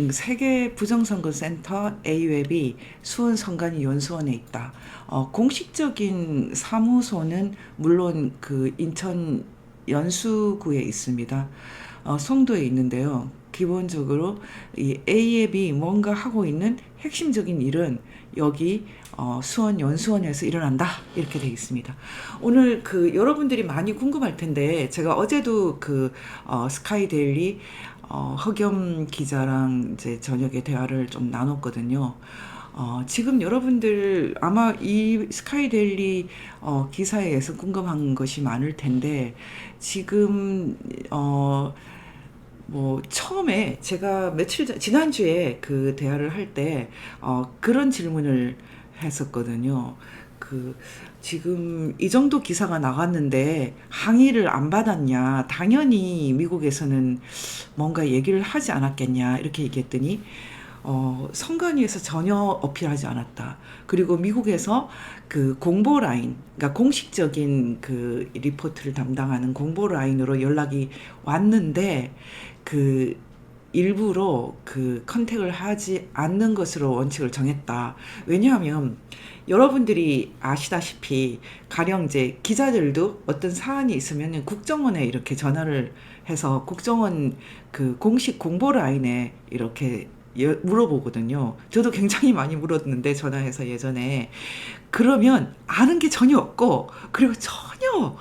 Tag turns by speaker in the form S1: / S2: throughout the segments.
S1: 세계 부정선거센터 A웹이 수원 선관위 연수원에 있다. 공식적인 사무소는 물론 그 인천 연수구에 있습니다. 송도에 있는데요. 기본적으로 이 A앱이 뭔가 하고 있는 핵심적인 일은 여기 수원 연수원에서 일어난다 이렇게 되어 있습니다. 오늘 그 여러분들이 많이 궁금할 텐데 제가 어제도 그 스카이데일리 허겸 기자랑 이제 저녁에 대화를 좀 나눴거든요. 지금 여러분들 아마 이 스카이데일리 기사에 의해서 궁금한 것이 많을 텐데 지금 뭐 처음에 제가 지난주에 그 대화를 할 때 그런 질문을 했었거든요. 그 지금 이 정도 기사가 나갔는데 항의를 안 받았냐? 당연히 미국에서는 뭔가 얘기를 하지 않았겠냐? 이렇게 얘기했더니 선관위에서 전혀 어필하지 않았다. 그리고 미국에서 그 공보 라인, 그러니까 공식적인 그 리포트를 담당하는 공보 라인으로 연락이 왔는데 그 일부러 그 컨택을 하지 않는 것으로 원칙을 정했다. 왜냐하면 여러분들이 아시다시피 가령 이제 기자들도 어떤 사안이 있으면 국정원에 이렇게 전화를 해서 국정원 그 공식 공보 라인에 이렇게 물어보거든요. 저도 굉장히 많이 물었는데 전화해서 예전에 그러면 아는 게 전혀 없고 그리고 전혀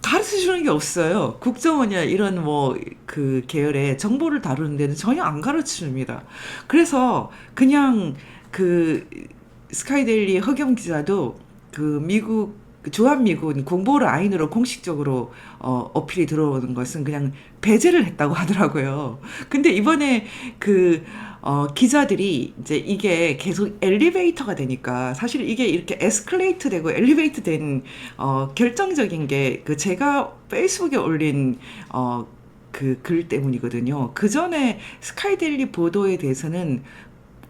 S1: 가르쳐 주는 게 없어요. 국정원이나 이런 뭐 그 계열의 정보를 다루는 데는 전혀 안 가르쳐 줍니다. 그래서 그냥 그 스카이데일리 허경 기자도 그 미국 그 주한미군 공보 라인으로 공식적으로 어필이 들어오는 것은 그냥 배제를 했다고 하더라고요. 근데 이번에 그 기자들이 이제 이게 계속 엘리베이터가 되니까 사실 이게 이렇게 에스컬레이트 되고 엘리베이트 된 결정적인 게 그 제가 페이스북에 올린 그 글 때문이거든요. 그 전에 스카이데일리 보도에 대해서는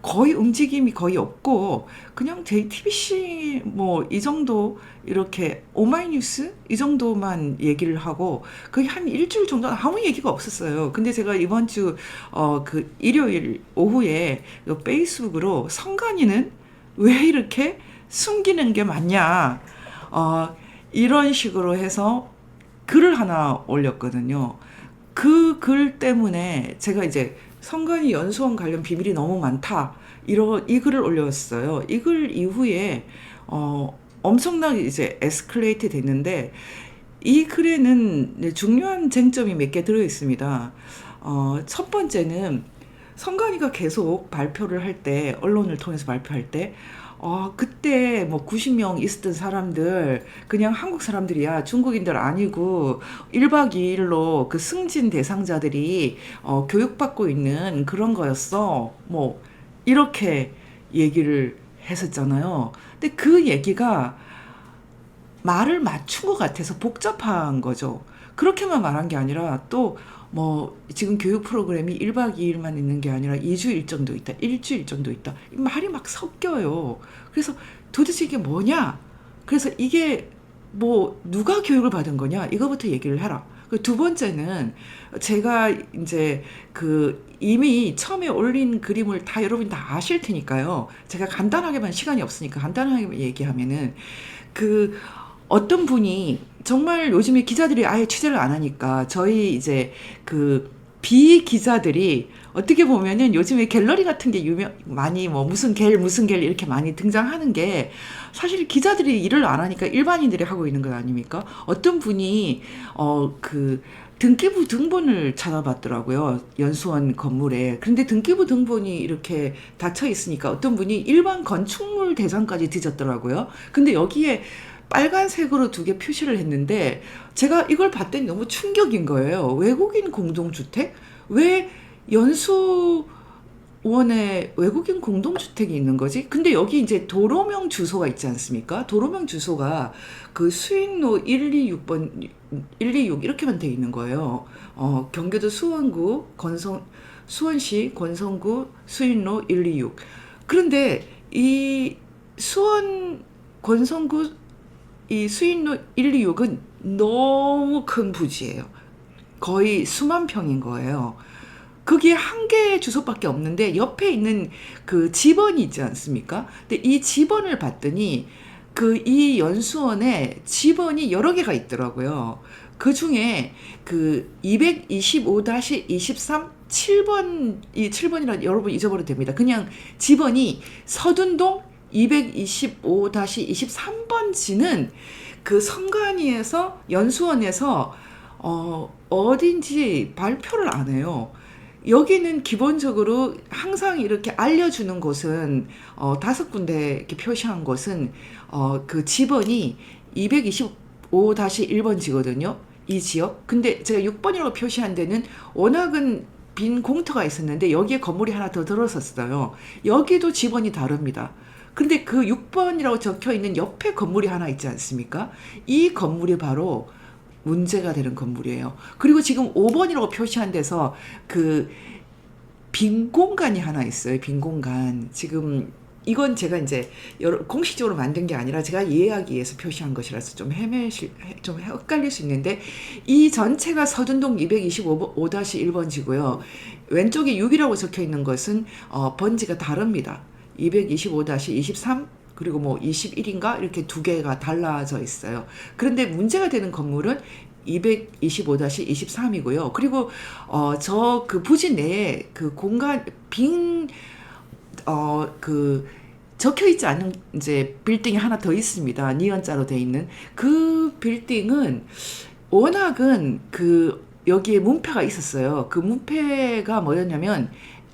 S1: 거의 움직임이 거의 없고 그냥 JTBC 뭐 이 정도 이렇게 오마이뉴스 이 정도만 얘기를 하고 거의 한 일주일 정도 아무 얘기가 없었어요. 근데 제가 이번 주 그 일요일 오후에 그 페이스북으로 선관위는 왜 이렇게 숨기는 게 맞냐 이런 식으로 해서 글을 하나 올렸거든요. 그 글 때문에 제가 이제 선관위 연수원 관련 비밀이 너무 많다. 이 글을 올렸어요. 이 글 이후에 엄청나게 이제 에스컬레이트 됐는데 이 글에는 중요한 쟁점이 몇 개 들어 있습니다. 첫 번째는 선관위가 계속 발표를 할 때, 언론을 통해서 발표할 때, 그때 뭐 90명 있었던 사람들, 그냥 한국 사람들이야. 중국인들 아니고 1박 2일로 그 승진 대상자들이 교육받고 있는 그런 거였어. 뭐, 이렇게 얘기를 했었잖아요. 근데 그 얘기가 말을 맞춘 것 같아서 복잡한 거죠. 그렇게만 말한 게 아니라 또 뭐 지금 교육 프로그램이 1박 2일만 있는 게 아니라 2주 일정도 있다. 일주 일정도 있다. 이 말이 막 섞여요. 그래서 도대체 이게 뭐냐? 그래서 이게 뭐 누가 교육을 받은 거냐? 이거부터 얘기를 해라. 그 두 번째는 제가 이제 그 이미 처음에 올린 그림을 다 여러분 다 아실 테니까요. 제가 간단하게만 시간이 없으니까 간단하게 얘기하면은 그 어떤 분이 정말 요즘에 기자들이 아예 취재를 안 하니까 저희 이제 그 비기자들이 어떻게 보면은 요즘에 갤러리 같은 게 많이 뭐 무슨 갤 이렇게 많이 등장하는 게 사실 기자들이 일을 안 하니까 일반인들이 하고 있는 것 아닙니까? 어떤 분이 그 등기부 등본을 찾아봤더라고요. 연수원 건물에. 그런데 등기부 등본이 이렇게 닫혀 있으니까 어떤 분이 일반 건축물 대장까지 뒤졌더라고요. 근데 여기에 빨간색으로 두 개 표시를 했는데 제가 이걸 봤더니 너무 충격인 거예요. 외국인 공동주택? 왜 연수원에 외국인 공동주택이 있는 거지? 근데 여기 이제 도로명 주소가 있지 않습니까? 도로명 주소가 그 수인로 126번, 126 이렇게만 돼 있는 거예요. 경기도 수원시 권성구 수인로 126. 그런데 이 수원 권성구 이 수인로 126은 너무 큰 부지예요. 거의 수만 평인 거예요. 거기에 한 개의 주소밖에 없는데 옆에 있는 그 지번이 있지 않습니까? 근데 이 지번을 봤더니 그 이 연수원에 지번이 여러 개가 있더라고요. 그 중에 그 225-23 7번, 이 7번이라 여러분 잊어버려도 됩니다. 그냥 지번이 서둔동 225-23번지는 그 성관위에서 연수원에서 어딘지 발표를 안 해요. 여기는 기본적으로 항상 이렇게 알려주는 곳은 5군데 이렇게 표시한 곳은 그 지번이 225-1번지거든요. 이 지역. 근데 제가 6번이라고 표시한 데는 워낙은 빈 공터가 있었는데 여기에 건물이 하나 더 들어섰어요. 여기도 지번이 다릅니다. 근데 그 6번이라고 적혀 있는 옆에 건물이 하나 있지 않습니까? 이 건물이 바로 문제가 되는 건물이에요. 그리고 지금 5번이라고 표시한 데서 그 빈 공간이 하나 있어요. 빈 공간. 지금 이건 제가 이제 공식적으로 만든 게 아니라 제가 이해하기 위해서 표시한 것이라서 좀 좀 헷갈릴 수 있는데 이 전체가 서둔동 225-1번지고요. 왼쪽에 6이라고 적혀 있는 것은 번지가 다릅니다. 225-23 그리고 뭐 21인가 이렇게 두 개가 달라져 있어요. 그런데 문제가 되는 건물은 225-23이고요. 그리고 저 그 부지 내에 그 공간 그 적혀 있지 않은 이제 빌딩이 하나 더 있습니다. 니은자로 돼 있는 그 빌딩은 워낙은 그 여기에 문패가 있었어요. 그 문패가 뭐였냐면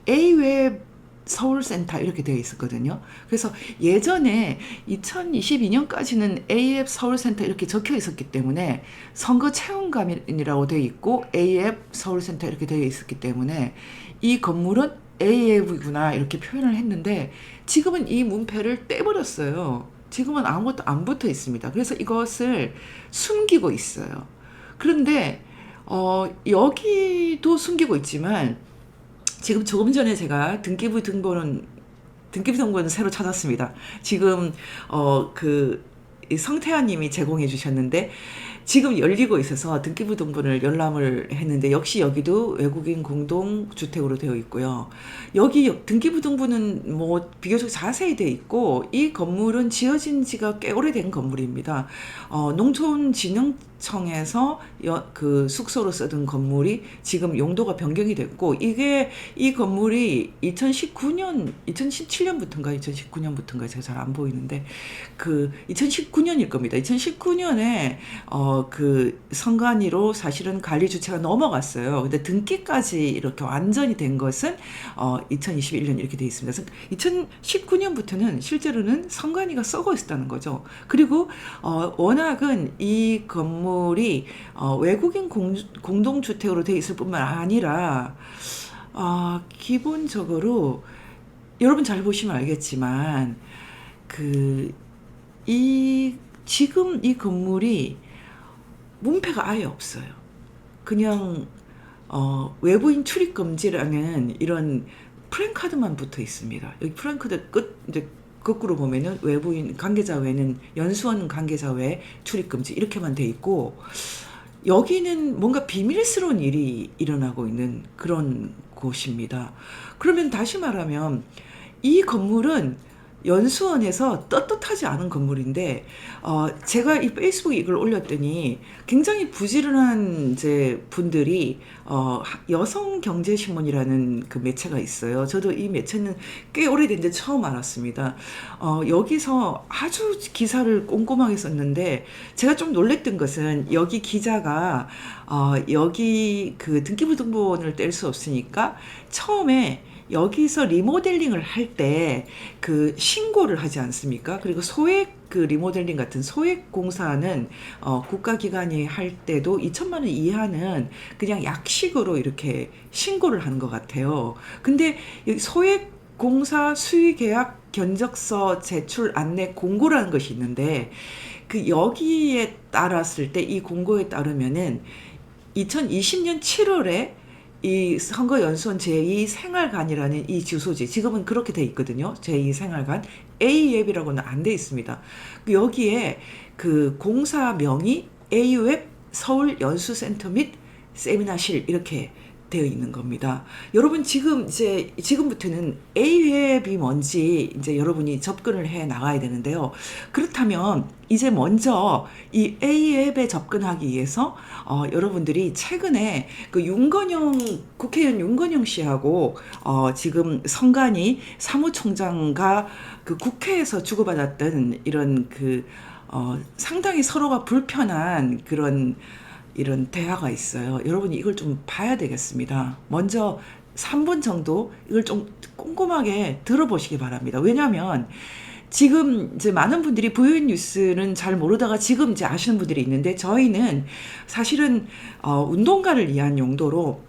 S1: A웹 서울센터 이렇게 되어 있었거든요. 그래서 예전에 2022년까지는 A앱 서울센터 이렇게 적혀 있었기 때문에 선거 체험관이라고 되어 있고 A앱 서울센터 이렇게 되어 있었기 때문에 이 건물은 A앱이구나 이렇게 표현을 했는데 지금은 이 문패를 떼버렸어요. 지금은 아무것도 안 붙어 있습니다. 그래서 이것을 숨기고 있어요. 그런데 여기도 숨기고 있지만 지금 조금 전에 제가 등기부 등본은 새로 찾았습니다. 지금 그 성태아 님이 제공해 주셨는데 지금 열리고 있어서 등기부 등본을 열람을 했는데 역시 여기도 외국인 공동 주택으로 되어 있고요. 여기 등기부 등본은 뭐 비교적 자세히 되어 있고 이 건물은 지어진 지가 꽤 오래된 건물입니다. 농촌진흥청에서 그 숙소로 쓰던 건물이 지금 용도가 변경이 됐고 이 건물이 2017년부터인가 2019년부터인가 제가 잘 안 보이는데 그 2019년일 겁니다. 2019년에 그 선관위로 사실은 관리 주체가 넘어갔어요. 근데 등기까지 이렇게 완전히 된 것은 2021년 이렇게 돼 있습니다. 그래서 2019년부터는 실제로는 선관위가 썩어 있었다는 거죠. 그리고 워낙은 이 건물이 외국인 공동주택으로 돼 있을 뿐만 아니라 기본적으로 여러분 잘 보시면 알겠지만 지금 이 건물이 문패가 아예 없어요. 그냥 외부인 출입 금지라는 이런 프랜카드만 붙어 있습니다. 여기 프랜카드 이제 거꾸로 보면은 외부인 관계자 외는 연수원 관계자 외 출입 금지 이렇게만 돼 있고 여기는 뭔가 비밀스러운 일이 일어나고 있는 그런 곳입니다. 그러면 다시 말하면 이 건물은 연수원에서 떳떳하지 않은 건물인데 제가 이 페이스북에 이걸 올렸더니 굉장히 부지런한 이제 분들이 여성경제신문이라는 그 매체가 있어요. 저도 이 매체는 꽤 오래된데 처음 알았습니다. 여기서 아주 기사를 꼼꼼하게 썼는데 제가 좀 놀랬던 것은 여기 기자가 여기 그 등기부 등본을 뗄 수 없으니까 처음에 여기서 리모델링을 할 때 그 신고를 하지 않습니까? 그리고 소액 그 리모델링 같은 소액 공사는 국가기관이 할 때도 2천만 원 이하는 그냥 약식으로 이렇게 신고를 하는 것 같아요. 근데 소액 공사 수의계약 견적서 제출 안내 공고라는 것이 있는데 그 여기에 따랐을 때 이 공고에 따르면은 2020년 7월에 이 선거연수원 제2생활관이라는 이 주소지 지금은 그렇게 돼 있거든요. 제2생활관 A웹이라고는 안 돼 있습니다. 여기에 그 공사명이 A웹 서울연수센터 및 세미나실 이렇게 되어 있는 겁니다. 여러분 지금 이제 지금부터는 A회비 뭔지 이제 여러분이 접근을 해 나가야 되는데요. 그렇다면 이제 먼저 이 A앱에 접근하기 위해서 여러분들이 최근에 그 국회의원 윤건영 씨하고 지금 성관이 사무총장과 그 국회에서 주고받았던 이런 상당히 서로가 불편한 그런 이런 대화가 있어요. 여러분이 이걸 좀 봐야 되겠습니다. 먼저 3분 정도 이걸 좀 꼼꼼하게 들어보시기 바랍니다. 왜냐하면 지금 이제 많은 분들이 부유인 뉴스는 잘 모르다가 지금 이제 아시는 분들이 있는데 저희는 사실은 운동가를 위한 용도로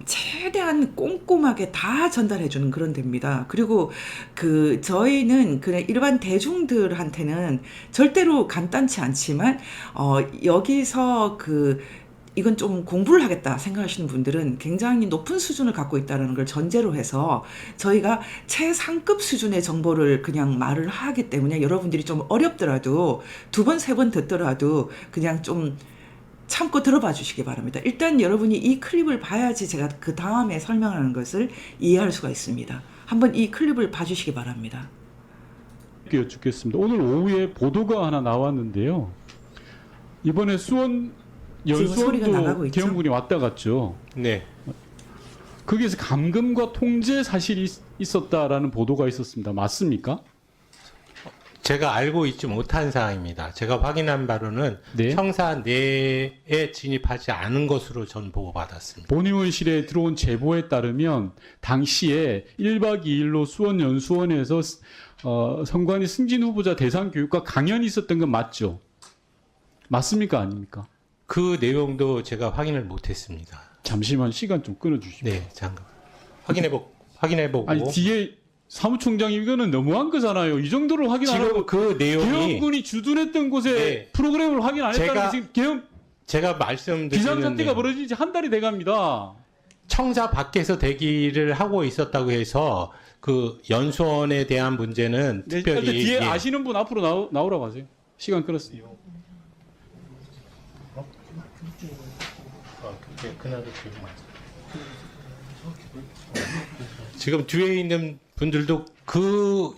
S1: 최대한 꼼꼼하게 다 전달해주는 그런 데입니다. 그리고 저희는 그냥 일반 대중들한테는 절대로 간단치 않지만, 여기서 이건 좀 공부를 하겠다 생각하시는 분들은 굉장히 높은 수준을 갖고 있다는 걸 전제로 해서 저희가 최상급 수준의 정보를 그냥 말을 하기 때문에 여러분들이 좀 어렵더라도 2번, 3번 듣더라도 그냥 좀 참고 들어봐 주시기 바랍니다. 일단 여러분이 이 클립을 봐야지 제가 그 다음에 설명하는 것을 이해할 수가 있습니다. 한번 이 클립을 봐주시기 바랍니다.
S2: 여쭙겠습니다. 오늘 오후에 보도가 하나 나왔는데요. 이번에 수원 연수원도 계엄군이 왔다 갔죠.
S3: 네.
S2: 거기에서 감금과 통제 사실이 있었다라는 보도가 있었습니다. 맞습니까?
S3: 제가 알고 있지 못한 사항입니다. 제가 확인한 바로는
S2: 네.
S3: 청사 내에 진입하지 않은 것으로 전 보고받았습니다.
S2: 본의원실에 들어온 제보에 따르면 당시에 1박 2일로 수원 연수원에서 선관위 승진 후보자 대상 교육과 강연이 있었던 건 맞죠? 맞습니까? 아닙니까?
S3: 그 내용도 제가 확인을 못했습니다.
S2: 잠시만 시간 좀 끊어주시죠.
S3: 네, 잠깐 확인해보고.
S2: 아니 뒤에 사무총장이 이거는 너무한 거잖아요. 이 정도로 확인 안 하고
S3: 지금 그 내용이
S2: 계엄군이 주둔했던 곳에
S3: 네.
S2: 프로그램을 확인 안 했다는 게 지금 계엄
S3: 제가 말씀드리는
S2: 비상사태가 벌어진 지 한 달이 돼갑니다.
S3: 청사 밖에서 대기를 하고 있었다고 해서 그 연수원에 대한 문제는
S2: 네,
S3: 특별히
S2: 뒤에
S3: 예.
S2: 아시는 분 앞으로 나오라고 하세요. 시간 끌었습니다.
S3: 지금 뒤에 있는 분들도 그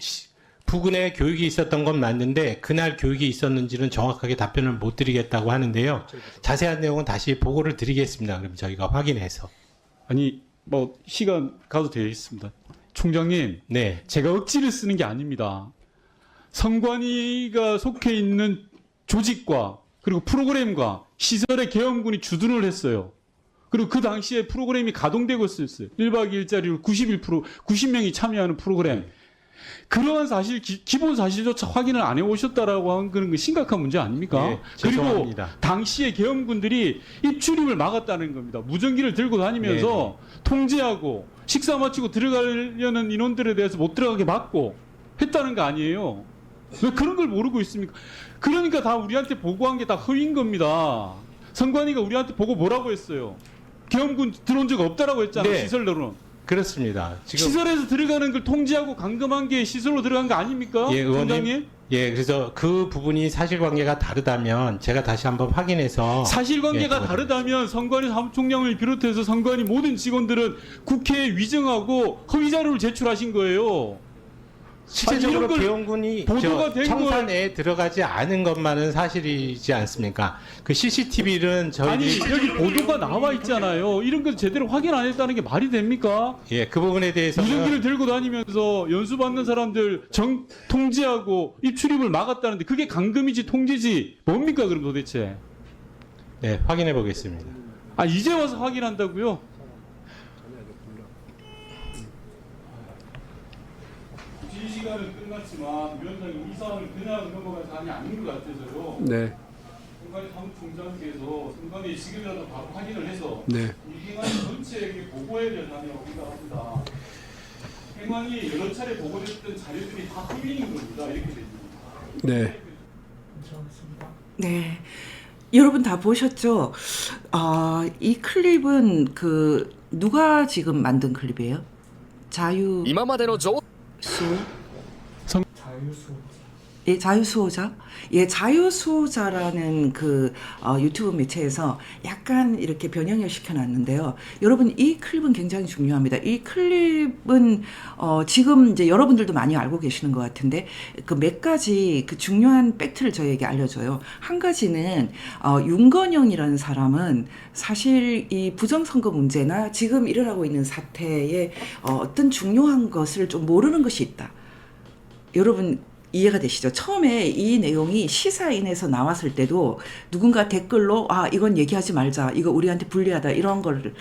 S3: 부근에 교육이 있었던 건 맞는데 그날 교육이 있었는지는 정확하게 답변을 못 드리겠다고 하는데요. 자세한 내용은 다시 보고를 드리겠습니다. 그럼 저희가 확인해서.
S2: 아니 뭐 시간 가도 되겠습니다. 총장님,
S3: 네.
S2: 제가 억지를 쓰는 게 아닙니다. 선관위가 속해 있는 조직과 그리고 프로그램과 시설에 계엄군이 주둔을 했어요. 그리고 그 당시에 프로그램이 가동되고 있었어요. 1박 2일짜리로 90명이 참여하는 프로그램. 그러한 사실, 기본 사실조차 확인을 안 해오셨다라고 하는 건 심각한 문제 아닙니까?
S3: 네,
S2: 그리고
S3: 죄송합니다.
S2: 당시에 계엄군들이 입출입을 막았다는 겁니다. 무전기를 들고 다니면서 통제하고 식사 마치고 들어가려는 인원들에 대해서 못 들어가게 막고 했다는 거 아니에요? 왜 그런 걸 모르고 있습니까? 그러니까 다 우리한테 보고한 게 다 허위인 겁니다. 선관위가 우리한테 보고 뭐라고 했어요? 계엄군 들어온 적 없다라고 했잖아요.
S3: 네.
S2: 시설로는.
S3: 그렇습니다. 지금
S2: 시설에서 들어가는 걸 통제하고 감금한 게 시설로 들어간 거 아닙니까?
S3: 예, 의원님.
S2: 총장님?
S3: 예, 그래서 그 부분이 사실관계가 다르다면 제가 다시 한번 확인해서
S2: 사실관계가
S3: 예,
S2: 다르다면 선관위 사무총장을 비롯해서 선관위 모든 직원들은 국회에 위증하고 허위 자료를 제출하신 거예요.
S3: 실제적으로
S2: 이런 걸
S3: 계엄군이
S2: 보도가 된
S3: 청사
S2: 걸-
S3: 내에 들어가지 않은 것만은 사실이지 않습니까? 그 CCTV는
S2: 아니
S3: 저희들이
S2: 여기 보도가 나와 있잖아요. 이런 거 제대로 확인 안 했다는 게 말이 됩니까?
S3: 예, 그 부분에 대해서는
S2: 무전기를 들고 다니면서 연수받는 사람들 통제하고 입출입을 막았다는데 그게 감금이지 통제지 뭡니까 그럼 도대체?
S3: 네, 확인해 보겠습니다.
S2: 아 이제 와서 확인한다고요? 시간은 끝났지만 위원장님 이 사안을 그냥 넘어간 사안이 아닌 것 같아서요.
S4: 네,
S2: 선관위 사무총장께서 선관위 지금이라도 바로 확인을 해서
S4: 네.
S2: 위기관 전체에게 보고해야 될 사안이라고 생각합니다. 행안이 여러 차례 보고됐던 자료들이 다 허위인 겁니다. 이렇게 됩니다.
S4: 네.
S1: 네. 여러분 다 보셨죠? 이 클립은 누가 지금 만든 클립이에요? 자유
S5: 今までの状
S1: 수?
S2: 성-
S1: 자유수. 예, 자유수호자? 예, 자유수호자라는 그 유튜브 매체에서 약간 이렇게 변형을 시켜놨는데요. 여러분, 이 클립은 굉장히 중요합니다. 이 클립은 지금 이제 여러분들도 많이 알고 계시는 것 같은데 그 몇 가지 그 중요한 팩트를 저에게 알려줘요. 한 가지는 윤건영이라는 사람은 사실 이 부정선거 문제나 지금 일어나고 있는 사태에 어떤 중요한 것을 좀 모르는 것이 있다. 여러분 이해가 되시죠? 처음에 이 내용이 시사인에서 나왔을 때도 누군가 댓글로 이건 얘기하지 말자, 이거 우리한테 불리하다, 이런 걸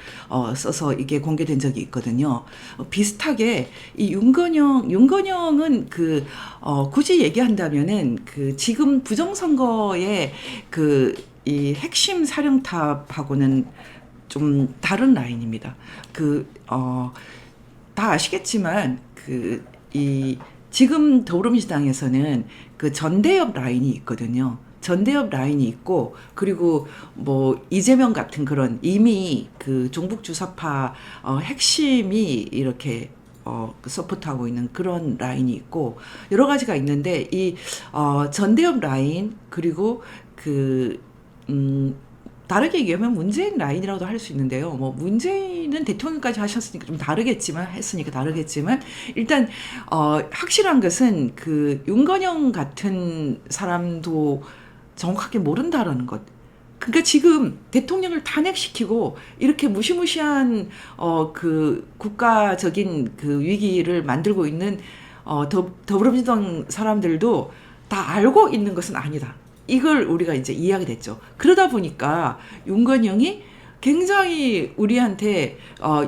S1: 써서 이게 공개된 적이 있거든요. 비슷하게 이 윤건영은 굳이 얘기한다면은 그 지금 부정선거의 이 핵심 사령탑하고는 좀 다른 라인입니다. 다 아시겠지만 지금 더불어민주당에서는 그 전대협 라인이 있거든요. 전대협 라인이 있고, 그리고 뭐 이재명 같은 그런 이미 그 종북주사파 핵심이 이렇게 서포트하고 있는 그런 라인이 있고, 여러 가지가 있는데 이 전대협 라인, 그리고 다르게 얘기하면 문재인 라인이라고도 할 수 있는데요. 뭐 문재인은 대통령까지 하셨으니까 좀 다르겠지만 일단 확실한 것은 그 윤건영 같은 사람도 정확하게 모른다라는 것. 그러니까 지금 대통령을 탄핵시키고 이렇게 무시무시한 그 국가적인 그 위기를 만들고 있는 더불어민주당 사람들도 다 알고 있는 것은 아니다. 이걸 우리가 이제 이해하게 됐죠. 그러다 보니까 윤건영이 굉장히 우리한테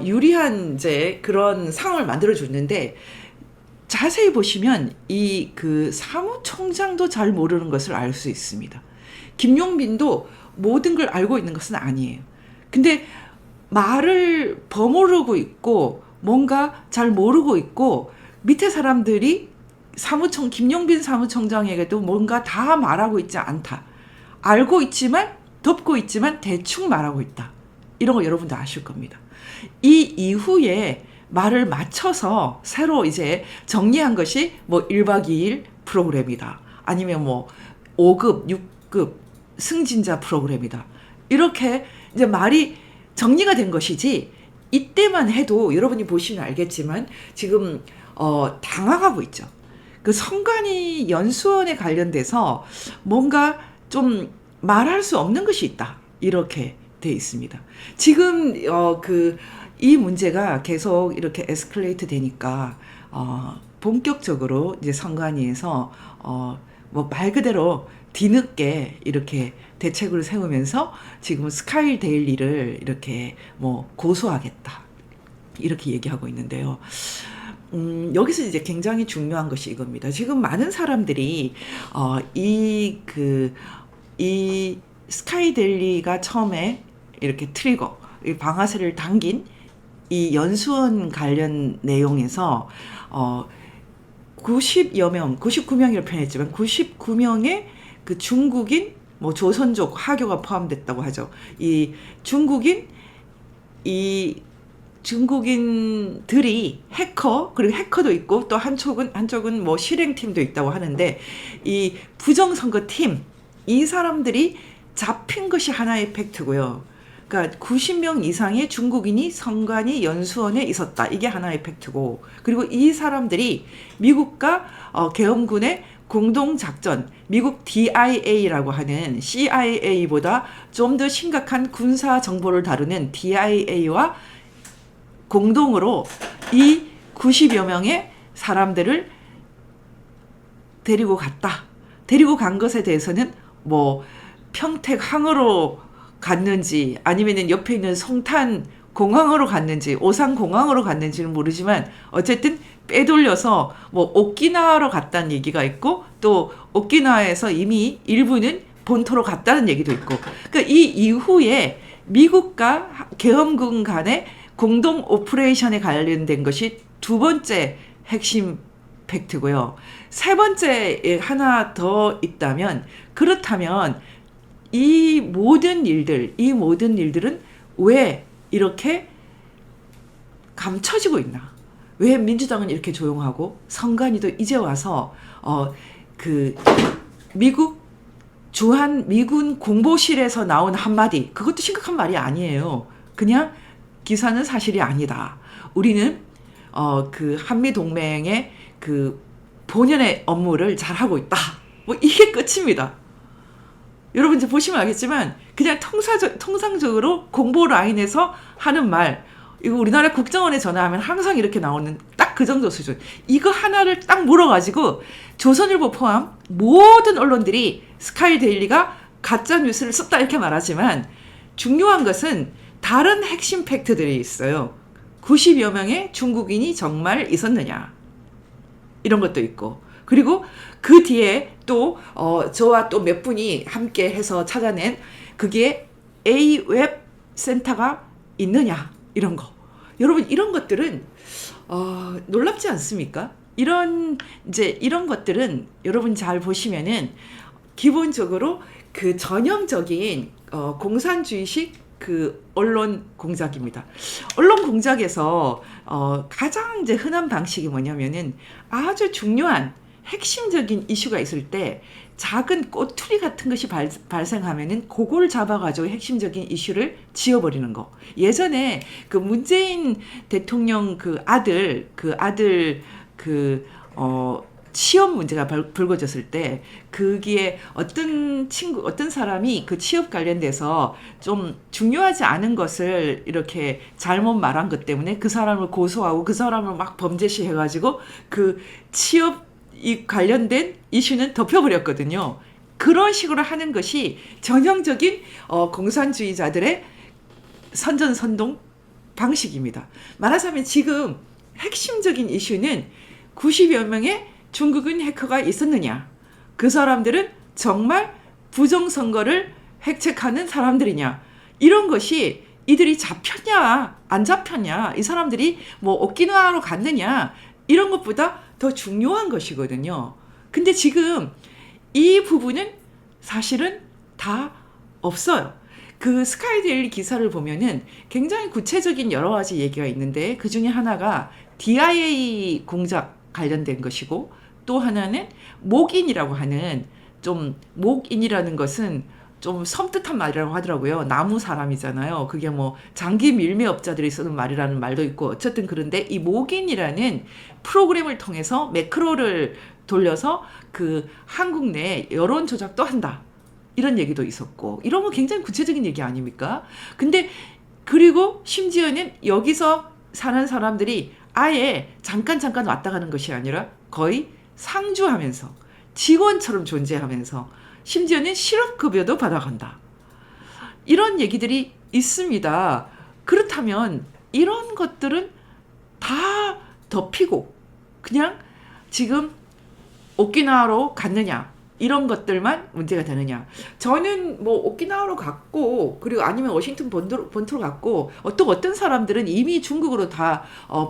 S1: 유리한 이제 그런 상황을 만들어 줬는데, 자세히 보시면 이 사무총장도 잘 모르는 것을 알 수 있습니다. 김용민도 모든 걸 알고 있는 것은 아니에요. 근데 말을 버무르고 있고 뭔가 잘 모르고 있고, 밑에 사람들이 김용빈 사무총장에게도 뭔가 다 말하고 있지 않다. 알고 있지만, 덮고 있지만 대충 말하고 있다. 이런 거 여러분도 아실 겁니다. 이 이후에 말을 맞춰서 새로 이제 정리한 것이 뭐 1박 2일 프로그램이다. 아니면 뭐 5급, 6급 승진자 프로그램이다. 이렇게 이제 말이 정리가 된 것이지, 이때만 해도 여러분이 보시면 알겠지만 지금 당황하고 있죠. 그 성관이 연수원에 관련돼서 뭔가 좀 말할 수 없는 것이 있다. 이렇게 돼 있습니다. 지금 이 문제가 계속 이렇게 에스컬레이트 되니까 본격적으로 이제 성관위에서 뭐 말 그대로 뒤늦게 이렇게 대책을 세우면서 지금 스카이 데일리를 이렇게 뭐 고소하겠다. 이렇게 얘기하고 있는데요. 여기서 이제 굉장히 중요한 것이 이겁니다. 지금 많은 사람들이 이 스카이데일리가 처음에 이렇게 트리거, 이 방아쇠를 당긴 이 연수원 관련 내용에서 90여 명, 99명이라고 표현했지만 99명의 그 중국인, 뭐 조선족 하교가 포함됐다고 하죠. 이 중국인들이 해커, 그리고 해커도 있고 또 한쪽은 뭐 실행팀도 있다고 하는데, 이 부정선거팀, 이 사람들이 잡힌 것이 하나의 팩트고요. 그러니까 90명 이상의 중국인이 성관이 연수원에 있었다. 이게 하나의 팩트고, 그리고 이 사람들이 미국과 계엄군의 공동작전, 미국 DIA라고 하는 CIA보다 좀 더 심각한 군사 정보를 다루는 DIA와 공동으로 이 90여 명의 사람들을 데리고 갔다. 데리고 간 것에 대해서는 뭐 평택항으로 갔는지 아니면은 옆에 있는 송탄 공항으로 갔는지 오산 공항으로 갔는지는 모르지만 어쨌든 빼돌려서 뭐 오키나와로 갔다는 얘기가 있고, 또 오키나와에서 이미 일부는 본토로 갔다는 얘기도 있고, 그러니까 이 이후에 미국과 계엄군 간의 공동 오퍼레이션에 관련된 것이 두 번째 핵심 팩트고요. 세 번째 하나 더 있다면, 그렇다면 이 모든 일들은 왜 이렇게 감춰지고 있나? 왜 민주당은 이렇게 조용하고 성관이도 이제 와서 그 미국 주한 미군 공보실에서 나온 한마디, 그것도 심각한 말이 아니에요. 그냥 기사는 사실이 아니다. 우리는 그 한미 동맹의 그 본연의 업무를 잘하고 있다. 뭐 이게 끝입니다. 여러분 이제 보시면 알겠지만 그냥 통상적으로 공보 라인에서 하는 말, 이거 우리나라 국정원에 전화하면 항상 이렇게 나오는 딱 그 정도 수준. 이거 하나를 딱 물어가지고 조선일보 포함 모든 언론들이 스카이데일리가 가짜 뉴스를 썼다 이렇게 말하지만 중요한 것은 다른 핵심 팩트들이 있어요. 90여 명의 중국인이 정말 있었느냐, 이런 것도 있고, 그리고 그 뒤에 또 저와 또 몇 분이 함께 해서 찾아낸 그게 A웹 센터가 있느냐, 이런 거. 여러분 이런 것들은 놀랍지 않습니까? 이런 것들은 여러분 잘 보시면은 기본적으로 그 전형적인 공산주의식 그 언론 공작입니다. 언론 공작에서 가장 이제 흔한 방식이 뭐냐면은 아주 중요한 핵심적인 이슈가 있을 때 작은 꼬투리 같은 것이 발생하면은 그걸 잡아가지고 핵심적인 이슈를 지워버리는 거. 예전에 그 문재인 대통령 취업 문제가 불거졌을 때 거기에 어떤 사람이 그 취업 관련돼서 좀 중요하지 않은 것을 이렇게 잘못 말한 것 때문에 그 사람을 고소하고 그 사람을 막 범죄시 해가지고 그 취업 이 관련된 이슈는 덮여버렸거든요. 그런 식으로 하는 것이 전형적인 공산주의자들의 선전선동 방식입니다. 말하자면 지금 핵심적인 이슈는 90여 명의 중국인 해커가 있었느냐, 그 사람들은 정말 부정선거를 획책하는 사람들이냐, 이런 것이 이들이 잡혔냐 안 잡혔냐, 이 사람들이 뭐 오키나와로 갔느냐, 이런 것보다 더 중요한 것이거든요. 근데 지금 이 부분은 사실은 다 없어요. 그 스카이데일리 기사를 보면은 굉장히 구체적인 여러 가지 얘기가 있는데 그 중에 하나가 DIA 공작 관련된 것이고, 또 하나는 목인이라고 하는, 좀 목인이라는 것은 좀 섬뜩한 말이라고 하더라고요. 나무 사람이잖아요. 그게 뭐 장기 밀매업자들이 쓰는 말이라는 말도 있고, 어쨌든 그런데 이 목인이라는 프로그램을 통해서 매크로를 돌려서 그 한국 내 여론 조작도 한다, 이런 얘기도 있었고, 이런 거 굉장히 구체적인 얘기 아닙니까? 근데 그리고 심지어는 여기서 사는 사람들이 아예 잠깐 왔다 가는 것이 아니라 거의 상주하면서 직원처럼 존재하면서 심지어는 실업급여도 받아간다, 이런 얘기들이 있습니다. 그렇다면 이런 것들은 다 덮이고 그냥 지금 오키나와로 갔느냐, 이런 것들만 문제가 되느냐. 저는 뭐 오키나와로 갔고, 그리고 아니면 워싱턴 본토로 갔고, 어떤 사람들은 이미 중국으로 다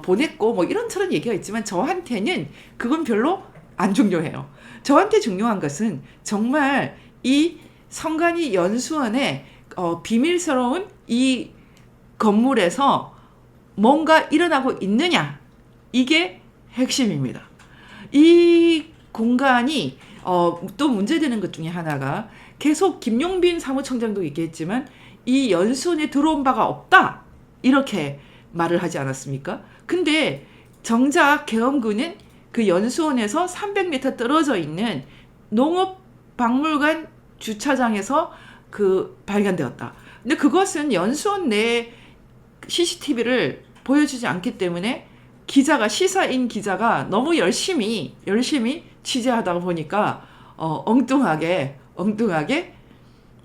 S1: 보냈고 뭐 이런저런 얘기가 있지만 저한테는 그건 별로 안 중요해요. 저한테 중요한 것은 정말 이 성간이 연수원의 비밀스러운 이 건물에서 뭔가 일어나고 있느냐, 이게 핵심입니다. 이 공간이 또 문제되는 것 중에 하나가, 계속 김용빈 사무총장도 얘기했지만 이 연수원에 들어온 바가 없다, 이렇게 말을 하지 않았습니까? 근데 정작 계엄군은 그 연수원에서 300m 떨어져 있는 농업박물관 주차장에서 그 발견되었다. 근데 그것은 연수원 내 CCTV를 보여주지 않기 때문에 시사인 기자가 너무 열심히 취재하다 보니까 엉뚱하게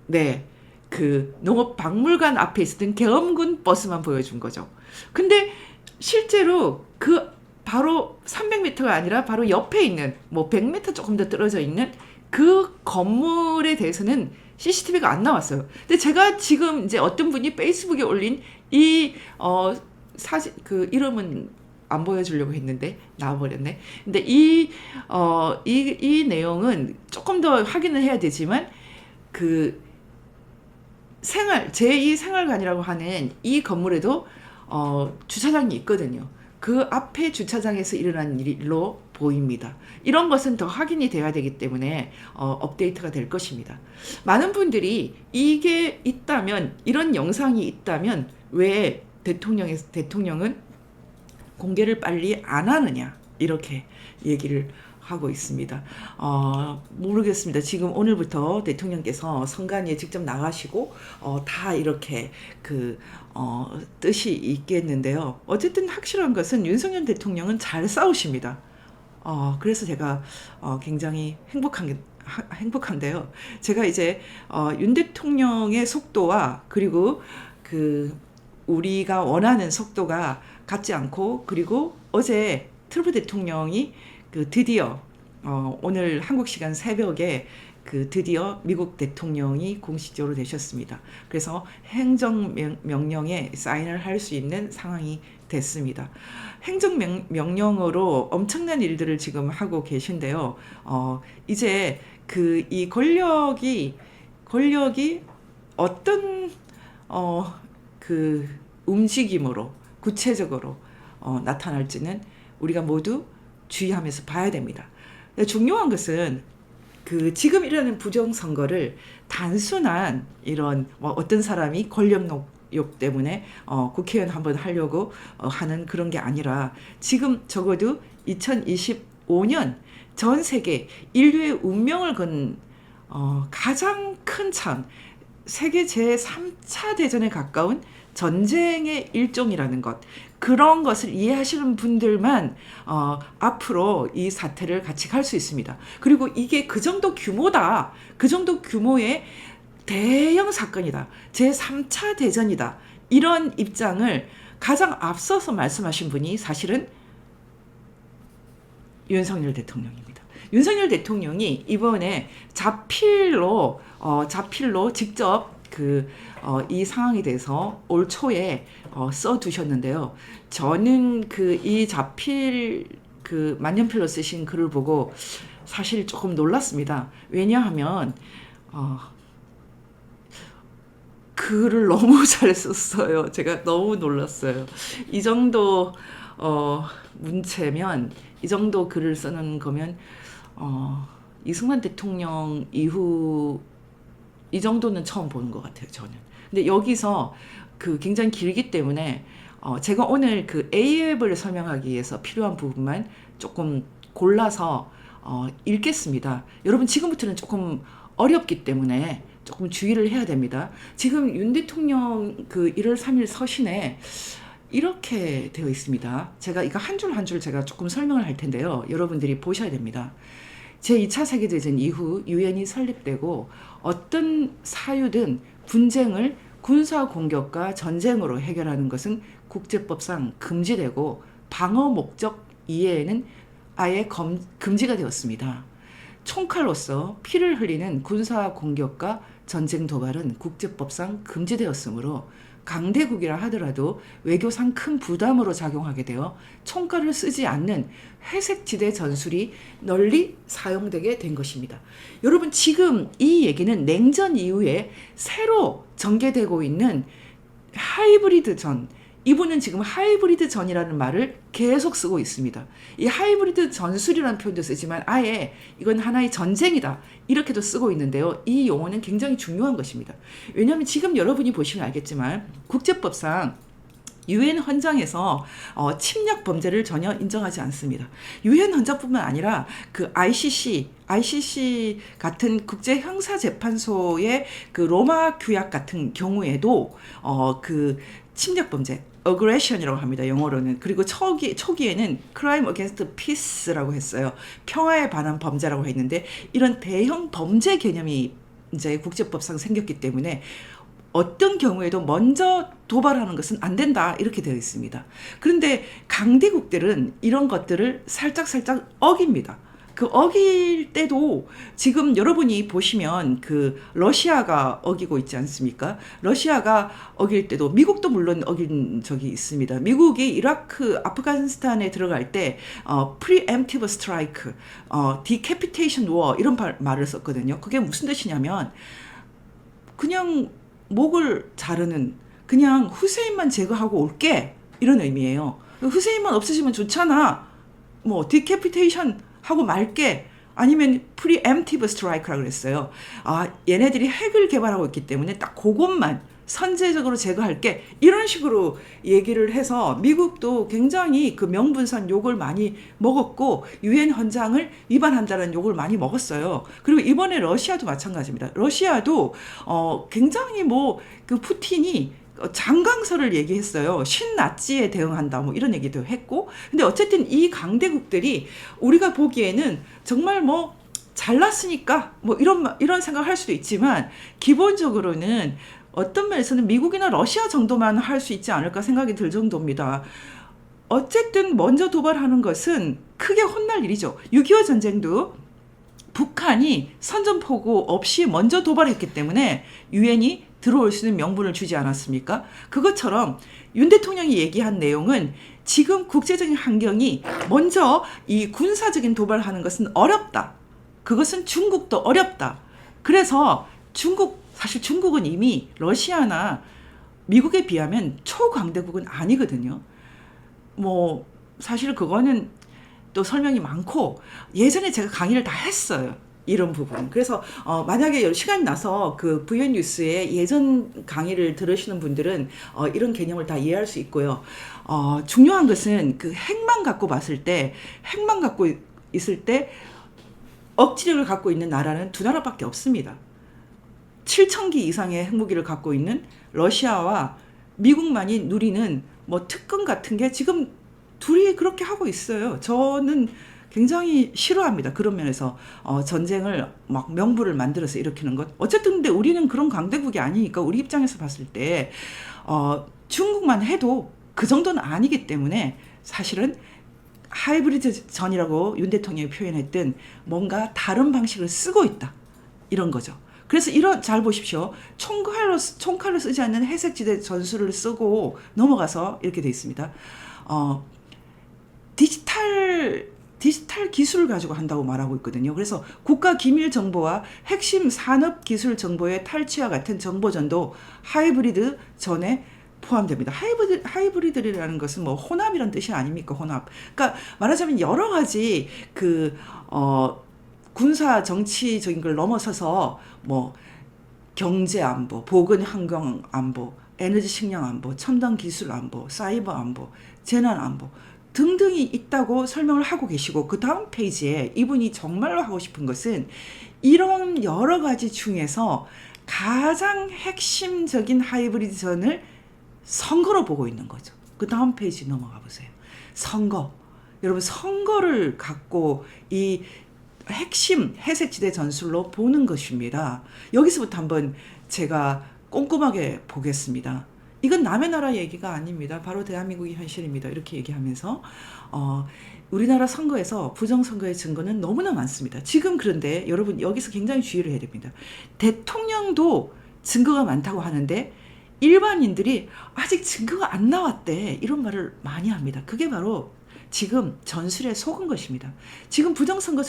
S1: 네, 그 농업박물관 앞에 있었던 계엄군 버스만 보여준 거죠. 근데 실제로 그 바로 300m가 아니라 바로 옆에 있는 뭐 100m 조금 더 떨어져 있는 그 건물에 대해서는 CCTV가 안 나왔어요. 근데 제가 지금 이제 어떤 분이 페이스북에 올린 이 사진, 그 이름은 안 보여주려고 했는데 나와버렸네. 근데 이 내용은 조금 더 확인을 해야 되지만, 그 제2 생활관이라고 하는 이 건물에도 주차장이 있거든요. 그 앞에 주차장에서 일어난 일로 보입니다. 이런 것은 더 확인이 돼야 되기 때문에 업데이트가 될 것입니다. 많은 분들이 이게 있다면, 이런 영상이 있다면 왜 대통령은 공개를 빨리 안 하느냐, 이렇게 얘기를 하고 있습니다. 모르겠습니다. 지금 오늘부터 대통령께서 선관위에 직접 나가시고 다 이렇게 뜻이 있겠는데요. 어쨌든 확실한 것은 윤석열 대통령은 잘 싸우십니다. 그래서 제가 굉장히 행복한데요. 제가 이제 윤 대통령의 속도와 그리고 우리가 원하는 속도가 같지 않고, 그리고 어제 트럼프 대통령이 드디어 오늘 한국 시간 새벽에 드디어 미국 대통령이 공식적으로 되셨습니다. 그래서 행정명령에 사인을 할 수 있는 상황이 됐습니다. 행정명령으로 엄청난 일들을 지금 하고 계신데요. 이제 이 권력이 어떤 움직임으로 구체적으로 나타날지는 우리가 모두 주의하면서 봐야 됩니다. 중요한 것은 지금 일어나는 부정선거를 단순한 이런 어떤 사람이 권력욕 때문에 국회의원 한번 하려고 하는 그런 게 아니라, 지금 적어도 2025년 전 세계 인류의 운명을 건 가장 큰 참, 세계 제3차 대전에 가까운 전쟁의 일종이라는 것, 그런 것을 이해하시는 분들만 앞으로 이 사태를 같이 갈 수 있습니다. 그리고 이게 그 정도 규모다, 그 정도 규모의 대형 사건이다, 제3차 대전이다, 이런 입장을 가장 앞서서 말씀하신 분이 사실은 윤석열 대통령입니다. 윤석열 대통령이 이번에 자필로 직접 이 상황에 대해서 올 초에 써두셨는데요. 저는 이 자필 만년필로 쓰신 글을 보고 사실 조금 놀랐습니다. 왜냐하면 글을 너무 잘 썼어요. 제가 너무 놀랐어요. 이 정도 문체면, 이 정도 글을 쓰는 거면 이승만 대통령 이후 이 정도는 처음 보는 것 같아요, 저는. 근데 여기서 굉장히 길기 때문에 제가 오늘 A앱을 설명하기 위해서 필요한 부분만 조금 골라서 읽겠습니다. 여러분, 지금부터는 조금 어렵기 때문에 조금 주의를 해야 됩니다. 지금 윤 대통령 1월 3일 서신에 이렇게 되어 있습니다. 제가 이거 한 줄 한 줄 제가 조금 설명을 할 텐데요. 여러분들이 보셔야 됩니다. 제2차 세계대전 이후 유엔이 설립되고 어떤 사유든 분쟁을 군사 공격과 전쟁으로 해결하는 것은 국제법상 금지되고 방어 목적 이외에는 아예 금지가 되었습니다. 총칼로서 피를 흘리는 군사 공격과 전쟁 도발은 국제법상 금지되었으므로 강대국이라 하더라도 외교상 큰 부담으로 작용하게 되어 총칼을 쓰지 않는 회색지대 전술이 널리 사용되게 된 것입니다. 여러분, 지금 이 얘기는 냉전 이후에 새로 전개되고 있는 하이브리드 전, 이분은 지금 하이브리드 전이라는 말을 계속 쓰고 있습니다. 이 하이브리드 전술이라는 표현도 쓰지만 아예 이건 하나의 전쟁이다, 이렇게도 쓰고 있는데요. 이 용어는 굉장히 중요한 것입니다. 왜냐하면 지금 여러분이 보시면 알겠지만 국제법상 유엔 헌장에서 침략 범죄를 전혀 인정하지 않습니다. 유엔 헌장뿐만 아니라 ICC 같은 국제 형사 재판소의 로마 규약 같은 경우에도 침략 범죄, aggression이라고 합니다, 영어로는. 그리고 초기에는 crime against peace라고 했어요. 평화에 반한 범죄라고 했는데, 이런 대형 범죄 개념이 이제 국제법상 생겼기 때문에 어떤 경우에도 먼저 도발하는 것은 안 된다, 이렇게 되어 있습니다. 그런데 강대국들은 이런 것들을 살짝 어깁니다. 어길 때도 지금 여러분이 보시면 러시아가 어기고 있지 않습니까? 러시아가 어길 때도 미국도 물론 어긴 적이 있습니다. 미국이 이라크, 아프가니스탄에 들어갈 때 preemptive strike, decapitation war 이런 말을 썼거든요. 그게 무슨 뜻이냐면 그냥 목을 자르는, 그냥 후세인만 제거하고 올게, 이런 의미예요. 후세인만 없으시면 좋잖아, 뭐 디캐피테이션 하고 말게 아니면 프리엠티브 스트라이크라고 그랬어요. 아, 얘네들이 핵을 개발하고 있기 때문에 딱 그것만 선제적으로 제거할게 이런 식으로 얘기를 해서 미국도 굉장히 그 명분상 욕을 많이 먹었고 유엔 헌장을 위반한다는 욕을 많이 먹었어요. 그리고 이번에 러시아도 마찬가지입니다. 러시아도 굉장히 뭐 그 푸틴이 장강설을 얘기했어요. 신나치에 대응한다 뭐 이런 얘기도 했고 근데 어쨌든 이 강대국들이 우리가 보기에는 정말 뭐 잘났으니까 뭐 이런 생각을 할 수도 있지만 기본적으로는 어떤 면에서는 미국이나 러시아 정도만 할 수 있지 않을까 생각이 들 정도입니다. 어쨌든 먼저 도발하는 것은 크게 혼날 일이죠. 6.25 전쟁도 북한이 선전포고 없이 먼저 도발했기 때문에 유엔이 들어올 수 있는 명분을 주지 않았습니까? 그것처럼 윤 대통령이 얘기한 내용은 지금 국제적인 환경이 먼저 이 군사적인 도발하는 것은 어렵다. 그것은 중국도 어렵다. 그래서 사실 중국은 이미 러시아나 미국에 비하면 초강대국은 아니거든요. 뭐 사실 그거는 또 설명이 많고 예전에 제가 강의를 다 했어요. 이런 부분. 그래서 만약에 시간이 나서 그 VN 뉴스의 예전 강의를 들으시는 분들은 이런 개념을 다 이해할 수 있고요. 중요한 것은 그 핵만 갖고 봤을 때 핵만 갖고 있을 때 억지력을 갖고 있는 나라는 두 나라밖에 없습니다. 7,000기 이상의 핵무기를 갖고 있는 러시아와 미국만이 누리는 뭐 특권 같은 게 지금 둘이 그렇게 하고 있어요. 저는 굉장히 싫어합니다. 그런 면에서 전쟁을 막 명분을 만들어서 일으키는 것. 어쨌든 근데 우리는 그런 강대국이 아니니까 우리 입장에서 봤을 때 중국만 해도 그 정도는 아니기 때문에 사실은 하이브리드 전이라고 윤 대통령이 표현했던 뭔가 다른 방식을 쓰고 있다. 이런 거죠. 그래서 잘 보십시오. 총칼로 쓰지 않는 회색지대 전술을 쓰고 넘어가서 이렇게 돼 있습니다. 디지털 기술을 가지고 한다고 말하고 있거든요. 그래서 국가 기밀 정보와 핵심 산업 기술 정보의 탈취와 같은 정보전도 하이브리드 전에 포함됩니다. 하이브리드라는 것은 뭐 혼합이란 뜻이 아닙니까? 혼합. 그러니까 말하자면 여러 가지 군사 정치적인 걸 넘어서서 뭐 경제 안보, 보건 환경 안보, 에너지 식량 안보, 첨단 기술 안보, 사이버 안보, 재난 안보 등등이 있다고 설명을 하고 계시고 그 다음 페이지에 이분이 정말로 하고 싶은 것은 이런 여러 가지 중에서 가장 핵심적인 하이브리드전을 선거로 보고 있는 거죠. 그 다음 페이지 넘어가 보세요. 선거. 여러분 선거를 갖고 이 핵심 회색지대 전술로 보는 것입니다. 여기서부터 한번 제가 꼼꼼하게 보겠습니다. 이건 남의 나라 얘기가 아닙니다. 바로 대한민국의 현실입니다. 이렇게 얘기하면서 우리나라 선거에서 부정선거의 증거는 너무나 많습니다. 지금 그런데 여러분 여기서 굉장히 주의를 해야 됩니다. 대통령도 증거가 많다고 하는데 일반인들이 아직 증거가 안 나왔대 이런 말을 많이 합니다. 그게 바로 지금 전술에 속은 것입니다. 지금 부정선거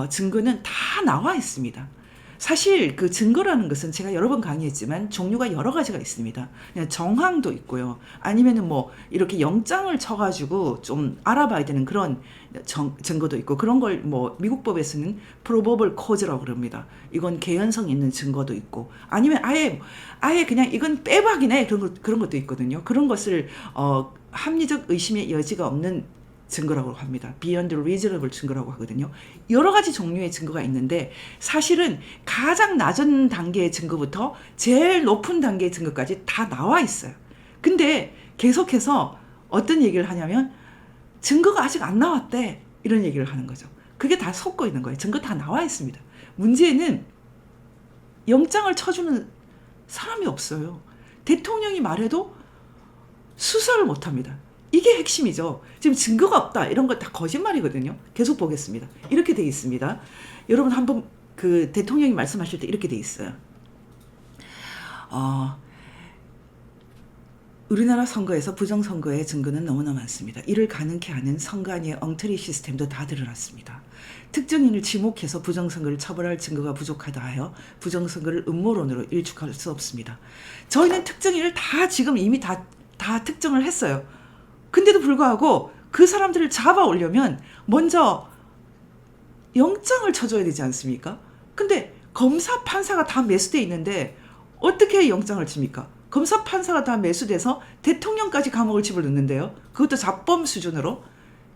S1: 증거는 다 나와 있습니다. 사실 그 증거라는 것은 제가 여러 번 강의했지만 종류가 여러 가지가 있습니다. 그냥 정황도 있고요. 아니면은 뭐 이렇게 영장을 쳐가지고 좀 알아봐야 되는 그런 증거도 있고 그런 걸 뭐 미국 법에서는 probable cause라고 그럽니다. 이건 개연성 있는 증거도 있고 아니면 아예 그냥 이건 빼박이네 그런 것도 있거든요. 그런 것을 합리적 의심의 여지가 없는 증거라고 합니다. Beyond reasonable 증거라고 하거든요. 여러 가지 종류의 증거가 있는데 사실은 가장 낮은 단계의 증거부터 제일 높은 단계의 증거까지 다 나와 있어요. 근데 계속해서 어떤 얘기를 하냐면 증거가 아직 안 나왔대 이런 얘기를 하는 거죠. 그게 다 섞여 있는 거예요. 증거 다 나와 있습니다. 문제는 영장을 쳐주는 사람이 없어요. 대통령이 말해도 수사를 못합니다. 이게 핵심이죠. 지금 증거가 없다 이런 거 다 거짓말이거든요. 계속 보겠습니다. 이렇게 돼 있습니다. 여러분 한번 그 대통령이 말씀하실 때 이렇게 돼 있어요. 우리나라 선거에서 부정선거의 증거는 너무나 많습니다. 이를 가능케 하는 선관위의 엉터리 시스템도 다 드러났습니다. 특정인을 지목해서 부정선거를 처벌할 증거가 부족하다 하여 부정선거를 음모론으로 일축할 수 없습니다. 저희는 특정인을 다 지금 이미 다 특정을 했어요. 근데도 불구하고 그 사람들을 잡아 오려면 먼저 영장을 쳐줘야 되지 않습니까? 근데 검사 판사가 다 매수돼 있는데 어떻게 영장을 칩니까? 검사 판사가 다 매수돼서 대통령까지 감옥을 집어넣는데요. 그것도 자범 수준으로.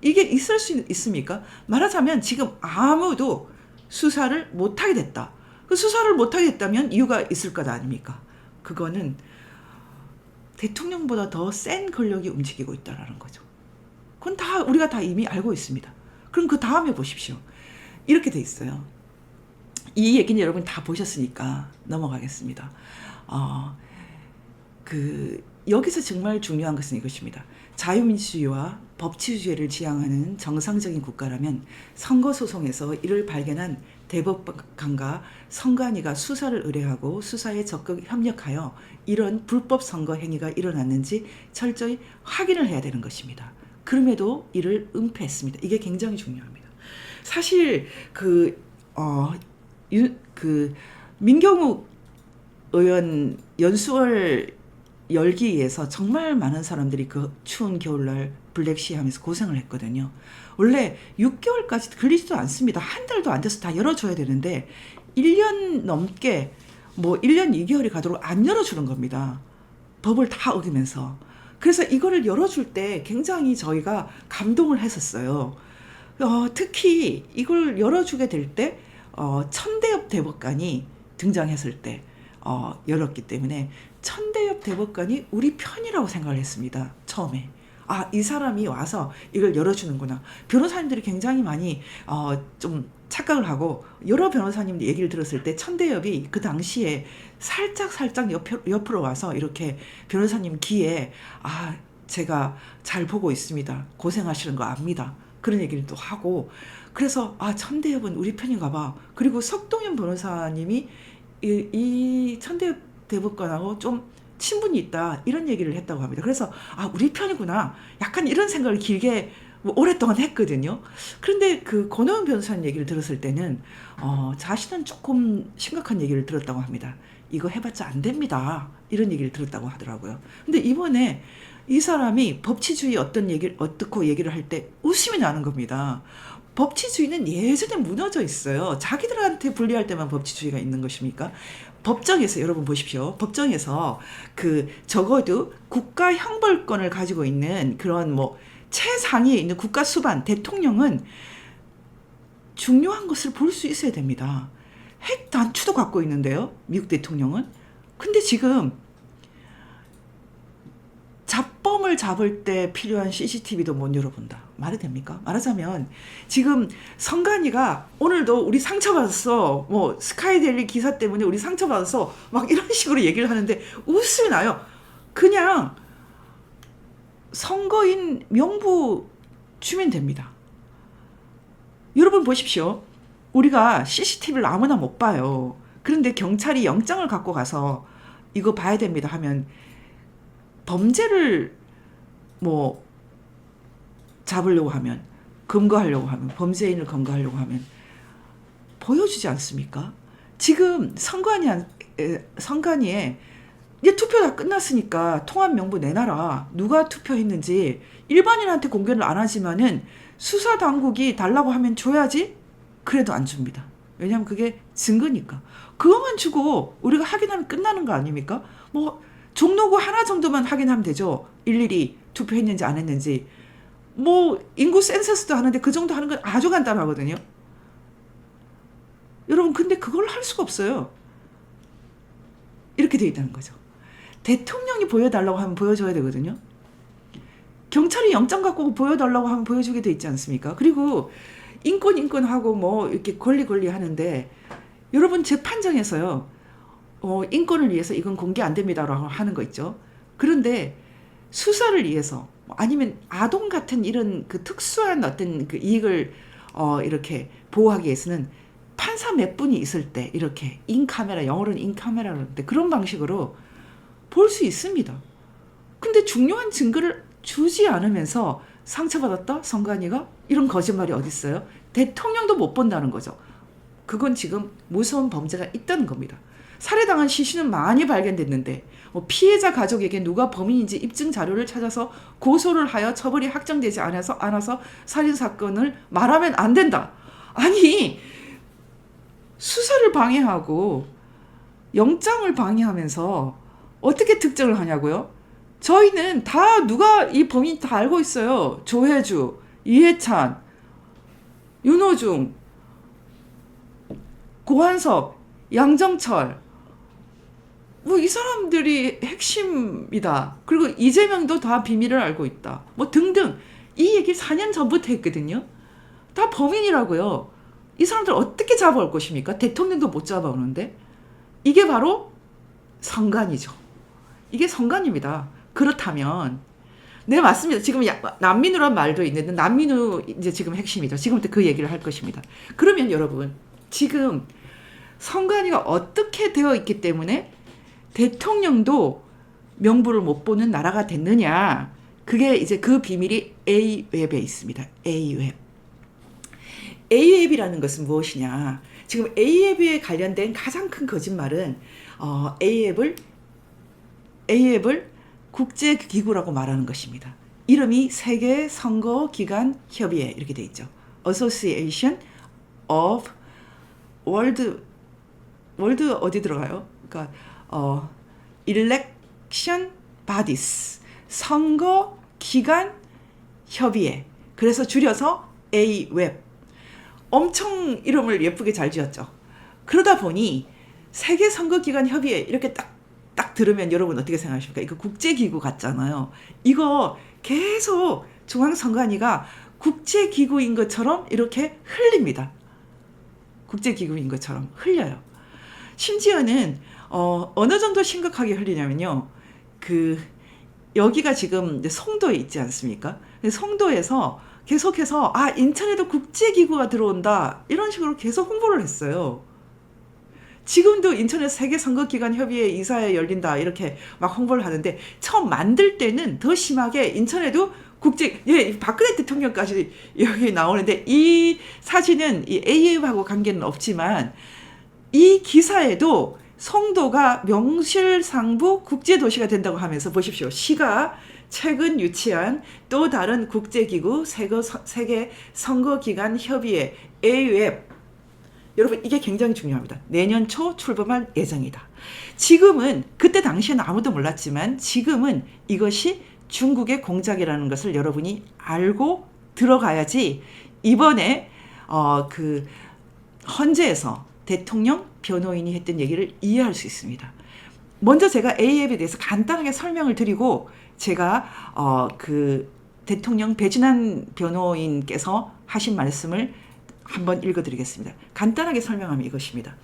S1: 이게 있을 수 있습니까? 말하자면 지금 아무도 수사를 못하게 됐다. 그 수사를 못하게 됐다면 이유가 있을 것 아닙니까? 그거는 대통령보다 더 센 권력이 움직이고 있다는 거죠. 그건 다 우리가 다 이미 알고 있습니다. 그럼 그 다음에 보십시오. 이렇게 돼 있어요. 이 얘기는 여러분 다 보셨으니까 넘어가겠습니다. 여기서 정말 중요한 것은 이것입니다. 자유민주주의와 법치주의를 지향하는 정상적인 국가라면 선거소송에서 이를 발견한 대법관과 선관위가 수사를 의뢰하고 수사에 적극 협력하여 이런 불법 선거 행위가 일어났는지 철저히 확인을 해야 되는 것입니다. 그럼에도 이를 은폐했습니다. 이게 굉장히 중요합니다. 사실 민경욱 의원 연수월 열기 위해서 정말 많은 사람들이 그 추운 겨울날 블랙시 하면서 고생을 했거든요. 원래 6개월까지 걸리지도 않습니다. 한 달도 안 돼서 다 열어줘야 되는데 1년 넘게 1년 2개월이 가도록 안 열어주는 겁니다. 법을 다 어기면서. 그래서 이거를 열어줄 때 굉장히 저희가 감동을 했었어요. 특히 이걸 열어주게 될 때 천대엽 대법관이 등장했을 때 열었기 때문에 천대엽 대법관이 우리 편이라고 생각을 했습니다. 처음에. 이 사람이 와서 이걸 열어주는구나. 변호사님들이 굉장히 많이 좀 착각을 하고 여러 변호사님들 얘기를 들었을 때 천대엽이 그 당시에 살짝 옆으로 와서 이렇게 변호사님 귀에 제가 잘 보고 있습니다. 고생하시는 거 압니다. 그런 얘기를 또 하고 그래서 천대엽은 우리 편인가 봐. 그리고 석동현 변호사님이 이 천대엽 대법관하고 좀 친분이 있다 이런 얘기를 했다고 합니다. 그래서 우리 편이구나 약간 이런 생각을 길게 오랫동안 했거든요. 그런데 그 권오현 변호사님 얘기를 들었을 때는 자신은 조금 심각한 얘기를 들었다고 합니다. 이거 해봤자 안 됩니다. 이런 얘기를 들었다고 하더라고요. 근데 이번에 이 사람이 법치주의 어떻고 얘기를 할 때 웃음이 나는 겁니다. 법치주의는 예전에 무너져 있어요. 자기들한테 불리할 때만 법치주의가 있는 것입니까? 법정에서 여러분 보십시오. 법정에서 적어도 국가 형벌권을 가지고 있는 그런 최상위에 있는 국가 수반 대통령은 중요한 것을 볼 수 있어야 됩니다. 핵 단추도 갖고 있는데요. 미국 대통령은. 근데 지금 잡범을 잡을 때 필요한 CCTV도 못 열어본다. 말이 됩니까? 말하자면 지금 선관위가 오늘도 우리 상처받았어. 스카이데일리 기사 때문에 우리 상처받았어. 막 이런 식으로 얘기를 하는데 웃음이 나요. 그냥 선거인 명부 주면 됩니다. 여러분 보십시오. 우리가 CCTV를 아무나 못 봐요. 그런데 경찰이 영장을 갖고 가서 이거 봐야 됩니다 하면 범죄를 잡으려고 하면 검거하려고 하면 범죄인을 검거하려고 하면 보여주지 않습니까? 지금 선관위에 이제 투표 다 끝났으니까 통합 명부 내놔라. 누가 투표했는지 일반인한테 공개를 안 하지만은 수사 당국이 달라고 하면 줘야지. 그래도 안 줍니다. 왜냐하면 그게 증거니까. 그것만 주고 우리가 확인하면 끝나는 거 아닙니까? 종로구 하나 정도만 확인하면 되죠. 일일이 투표했는지 안 했는지. 인구 센서스도 하는데 그 정도 하는 건 아주 간단하거든요. 여러분 근데 그걸 할 수가 없어요. 이렇게 돼 있다는 거죠. 대통령이 보여달라고 하면 보여줘야 되거든요. 경찰이 영장 갖고 보여달라고 하면 보여주게 돼 있지 않습니까? 그리고 인권하고 이렇게 권리 하는데 여러분 재판정에서요. 인권을 위해서 이건 공개 안 됩니다라고 하는 거 있죠. 그런데 수사를 위해서 아니면 아동 같은 이런 특수한 어떤 이익을 이렇게 보호하기 위해서는 판사 몇 분이 있을 때 이렇게 인카메라, 영어로는 인카메라로 하는데 그런 방식으로 볼 수 있습니다. 근데 중요한 증거를 주지 않으면서 상처받았다? 선관위가? 이런 거짓말이 어디 있어요? 대통령도 못 본다는 거죠. 그건 지금 무서운 범죄가 있다는 겁니다. 살해당한 시신은 많이 발견됐는데 피해자 가족에게 누가 범인인지 입증 자료를 찾아서 고소를 하여 처벌이 확정되지 않아서 살인 사건을 말하면 안 된다. 아니 수사를 방해하고 영장을 방해하면서 어떻게 특정을 하냐고요? 저희는 다 누가 이 범인 다 알고 있어요. 조혜주, 이해찬, 윤호중, 고한섭, 양정철 뭐 이 사람들이 핵심이다. 그리고 이재명도 다 비밀을 알고 있다. 뭐 등등 이 얘기 4년 전부터 했거든요. 다 범인이라고요. 이 사람들 어떻게 잡아올 것입니까? 대통령도 못 잡아오는데 이게 바로 성간이죠. 이게 성간입니다. 그렇다면 네 맞습니다. 지금 난민우란 말도 있는데 난민우 이제 지금 핵심이죠. 지금부터 그 얘기를 할 것입니다. 그러면 여러분 지금 성간이가 어떻게 되어 있기 때문에 대통령도 명부를 못 보는 나라가 됐느냐. 그게 이제 그 비밀이 A웹에 있습니다. A웹. A웹이라는 것은 무엇이냐. 지금 A웹에 관련된 가장 큰 거짓말은 A웹을 국제기구라고 말하는 것입니다. 이름이 세계선거기관협의회 이렇게 돼 있죠. Association of World 어디 들어가요? 그러니까 Election Bodies 선거기관 협의회. 그래서 줄여서 A웹. 엄청 이름을 예쁘게 잘 지었죠. 그러다 보니 세계선거기관협의회 이렇게 딱 들으면 여러분 어떻게 생각하십니까? 이거 국제기구 같잖아요. 이거 계속 중앙선관위가 국제기구인 것처럼 이렇게 흘립니다. 국제기구인 것처럼 흘려요. 심지어는 어느 정도 심각하게 흘리냐면요. 여기가 지금 송도에 있지 않습니까? 송도에서 계속해서 인천에도 국제기구가 들어온다 이런 식으로 계속 홍보를 했어요. 지금도 인천에 세계선거기관협의회 이사회 열린다 이렇게 막 홍보를 하는데 처음 만들 때는 더 심하게 인천에도 박근혜 대통령까지 여기 나오는데 이 사진은 이 AF하고 관계는 없지만 이 기사에도 송도가 명실상부 국제도시가 된다고 하면서 보십시오. 시가 최근 유치한 또 다른 국제기구 세계선거기관협의회 A웹. 여러분 이게 굉장히 중요합니다. 내년 초 출범할 예정이다. 지금은 그때 당시에는 아무도 몰랐지만 지금은 이것이 중국의 공작이라는 것을 여러분이 알고 들어가야지 이번에 헌재에서 대통령 변호인이 했던 얘기를 이해할 수 있습니다. 먼저 제가 A앱에 대해서 간단하게 설명을 드리고 제가 대통령 배진환 변호인께서 하신 말씀을 한번 읽어드리겠습니다. 간단하게 설명하면 이것입니다.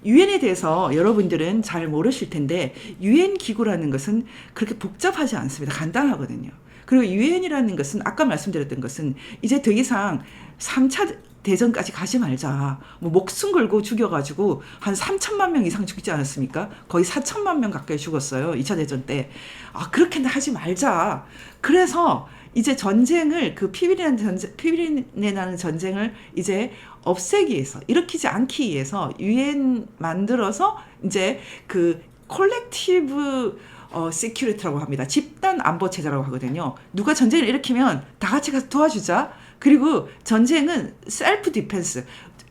S1: 유엔에 대해서 여러분들은 잘 모르실 텐데 유엔 기구라는 것은 그렇게 복잡하지 않습니다. 간단하거든요. 그리고 유엔이라는 것은 아까 말씀드렸던 것은 이제 더 이상 3차 대전까지 가지 말자. 목숨 걸고 죽여가지고 한 3천만 명 이상 죽지 않았습니까? 거의 4천만 명 가까이 죽었어요. 2차 대전 때. 그렇게 하지 말자. 그래서 이제 전쟁을 피비린내 나는 전쟁을 이제 없애기 위해서 일으키지 않기 위해서 유엔 만들어서 이제 콜렉티브 시큐리티라고 합니다. 집단 안보 체제라고 하거든요. 누가 전쟁을 일으키면 다 같이 가서 도와주자. 그리고 전쟁은 셀프 디펜스.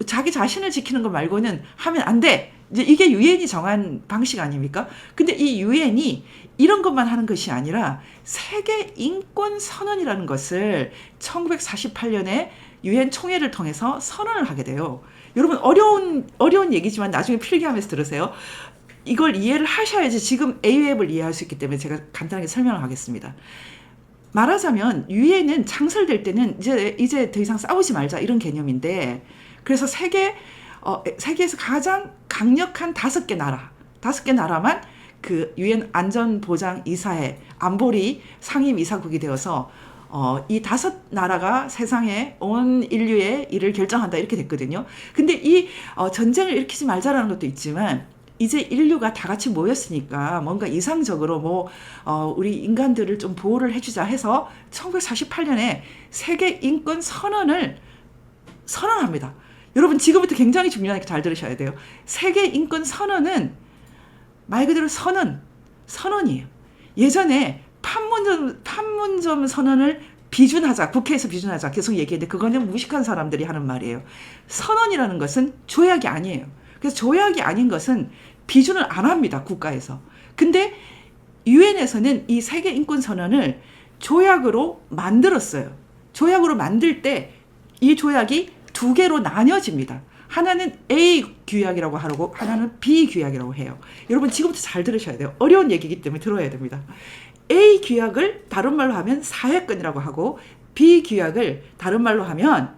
S1: 자기 자신을 지키는 것 말고는 하면 안 돼. 이제 이게 유엔이 정한 방식 아닙니까? 근데 이 유엔이 이런 것만 하는 것이 아니라 세계 인권 선언이라는 것을 1948년에 유엔 총회를 통해서 선언을 하게 돼요. 여러분 어려운 얘기지만 나중에 필기하면서 들으세요. 이걸 이해를 하셔야지 지금 A웹을 이해할 수 있기 때문에 제가 간단하게 설명을 하겠습니다. 말하자면 유엔은 창설될 때는 이제 더 이상 싸우지 말자 이런 개념인데 그래서 세계에서 가장 강력한 5개 나라만 유엔 안전보장이사회 안보리 상임이사국이 되어서 이 5나라가 세상에 온 인류의 일을 결정한다 이렇게 됐거든요. 근데 이 전쟁을 일으키지 말자라는 것도 있지만 이제 인류가 다 같이 모였으니까 뭔가 이상적으로 우리 인간들을 좀 보호를 해주자 해서 1948년에 세계 인권 선언을 선언합니다. 여러분 지금부터 굉장히 중요하게 잘 들으셔야 돼요. 세계 인권 선언은 말 그대로 선언이에요. 예전에 판문점 선언을 비준하자, 국회에서 비준하자 계속 얘기했는데 그거는 무식한 사람들이 하는 말이에요. 선언이라는 것은 조약이 아니에요. 그래서 조약이 아닌 것은 비준을 안 합니다, 국가에서. 근데 유엔에서는 이 세계 인권 선언을 조약으로 만들었어요. 조약으로 만들 때 이 조약이 두 개로 나뉘어집니다. 하나는 A 규약이라고 하고 하나는 B 규약이라고 해요. 여러분 지금부터 잘 들으셔야 돼요. 어려운 얘기이기 때문에 들어야 됩니다. A 규약을 다른 말로 하면 사회권이라고 하고 B 규약을 다른 말로 하면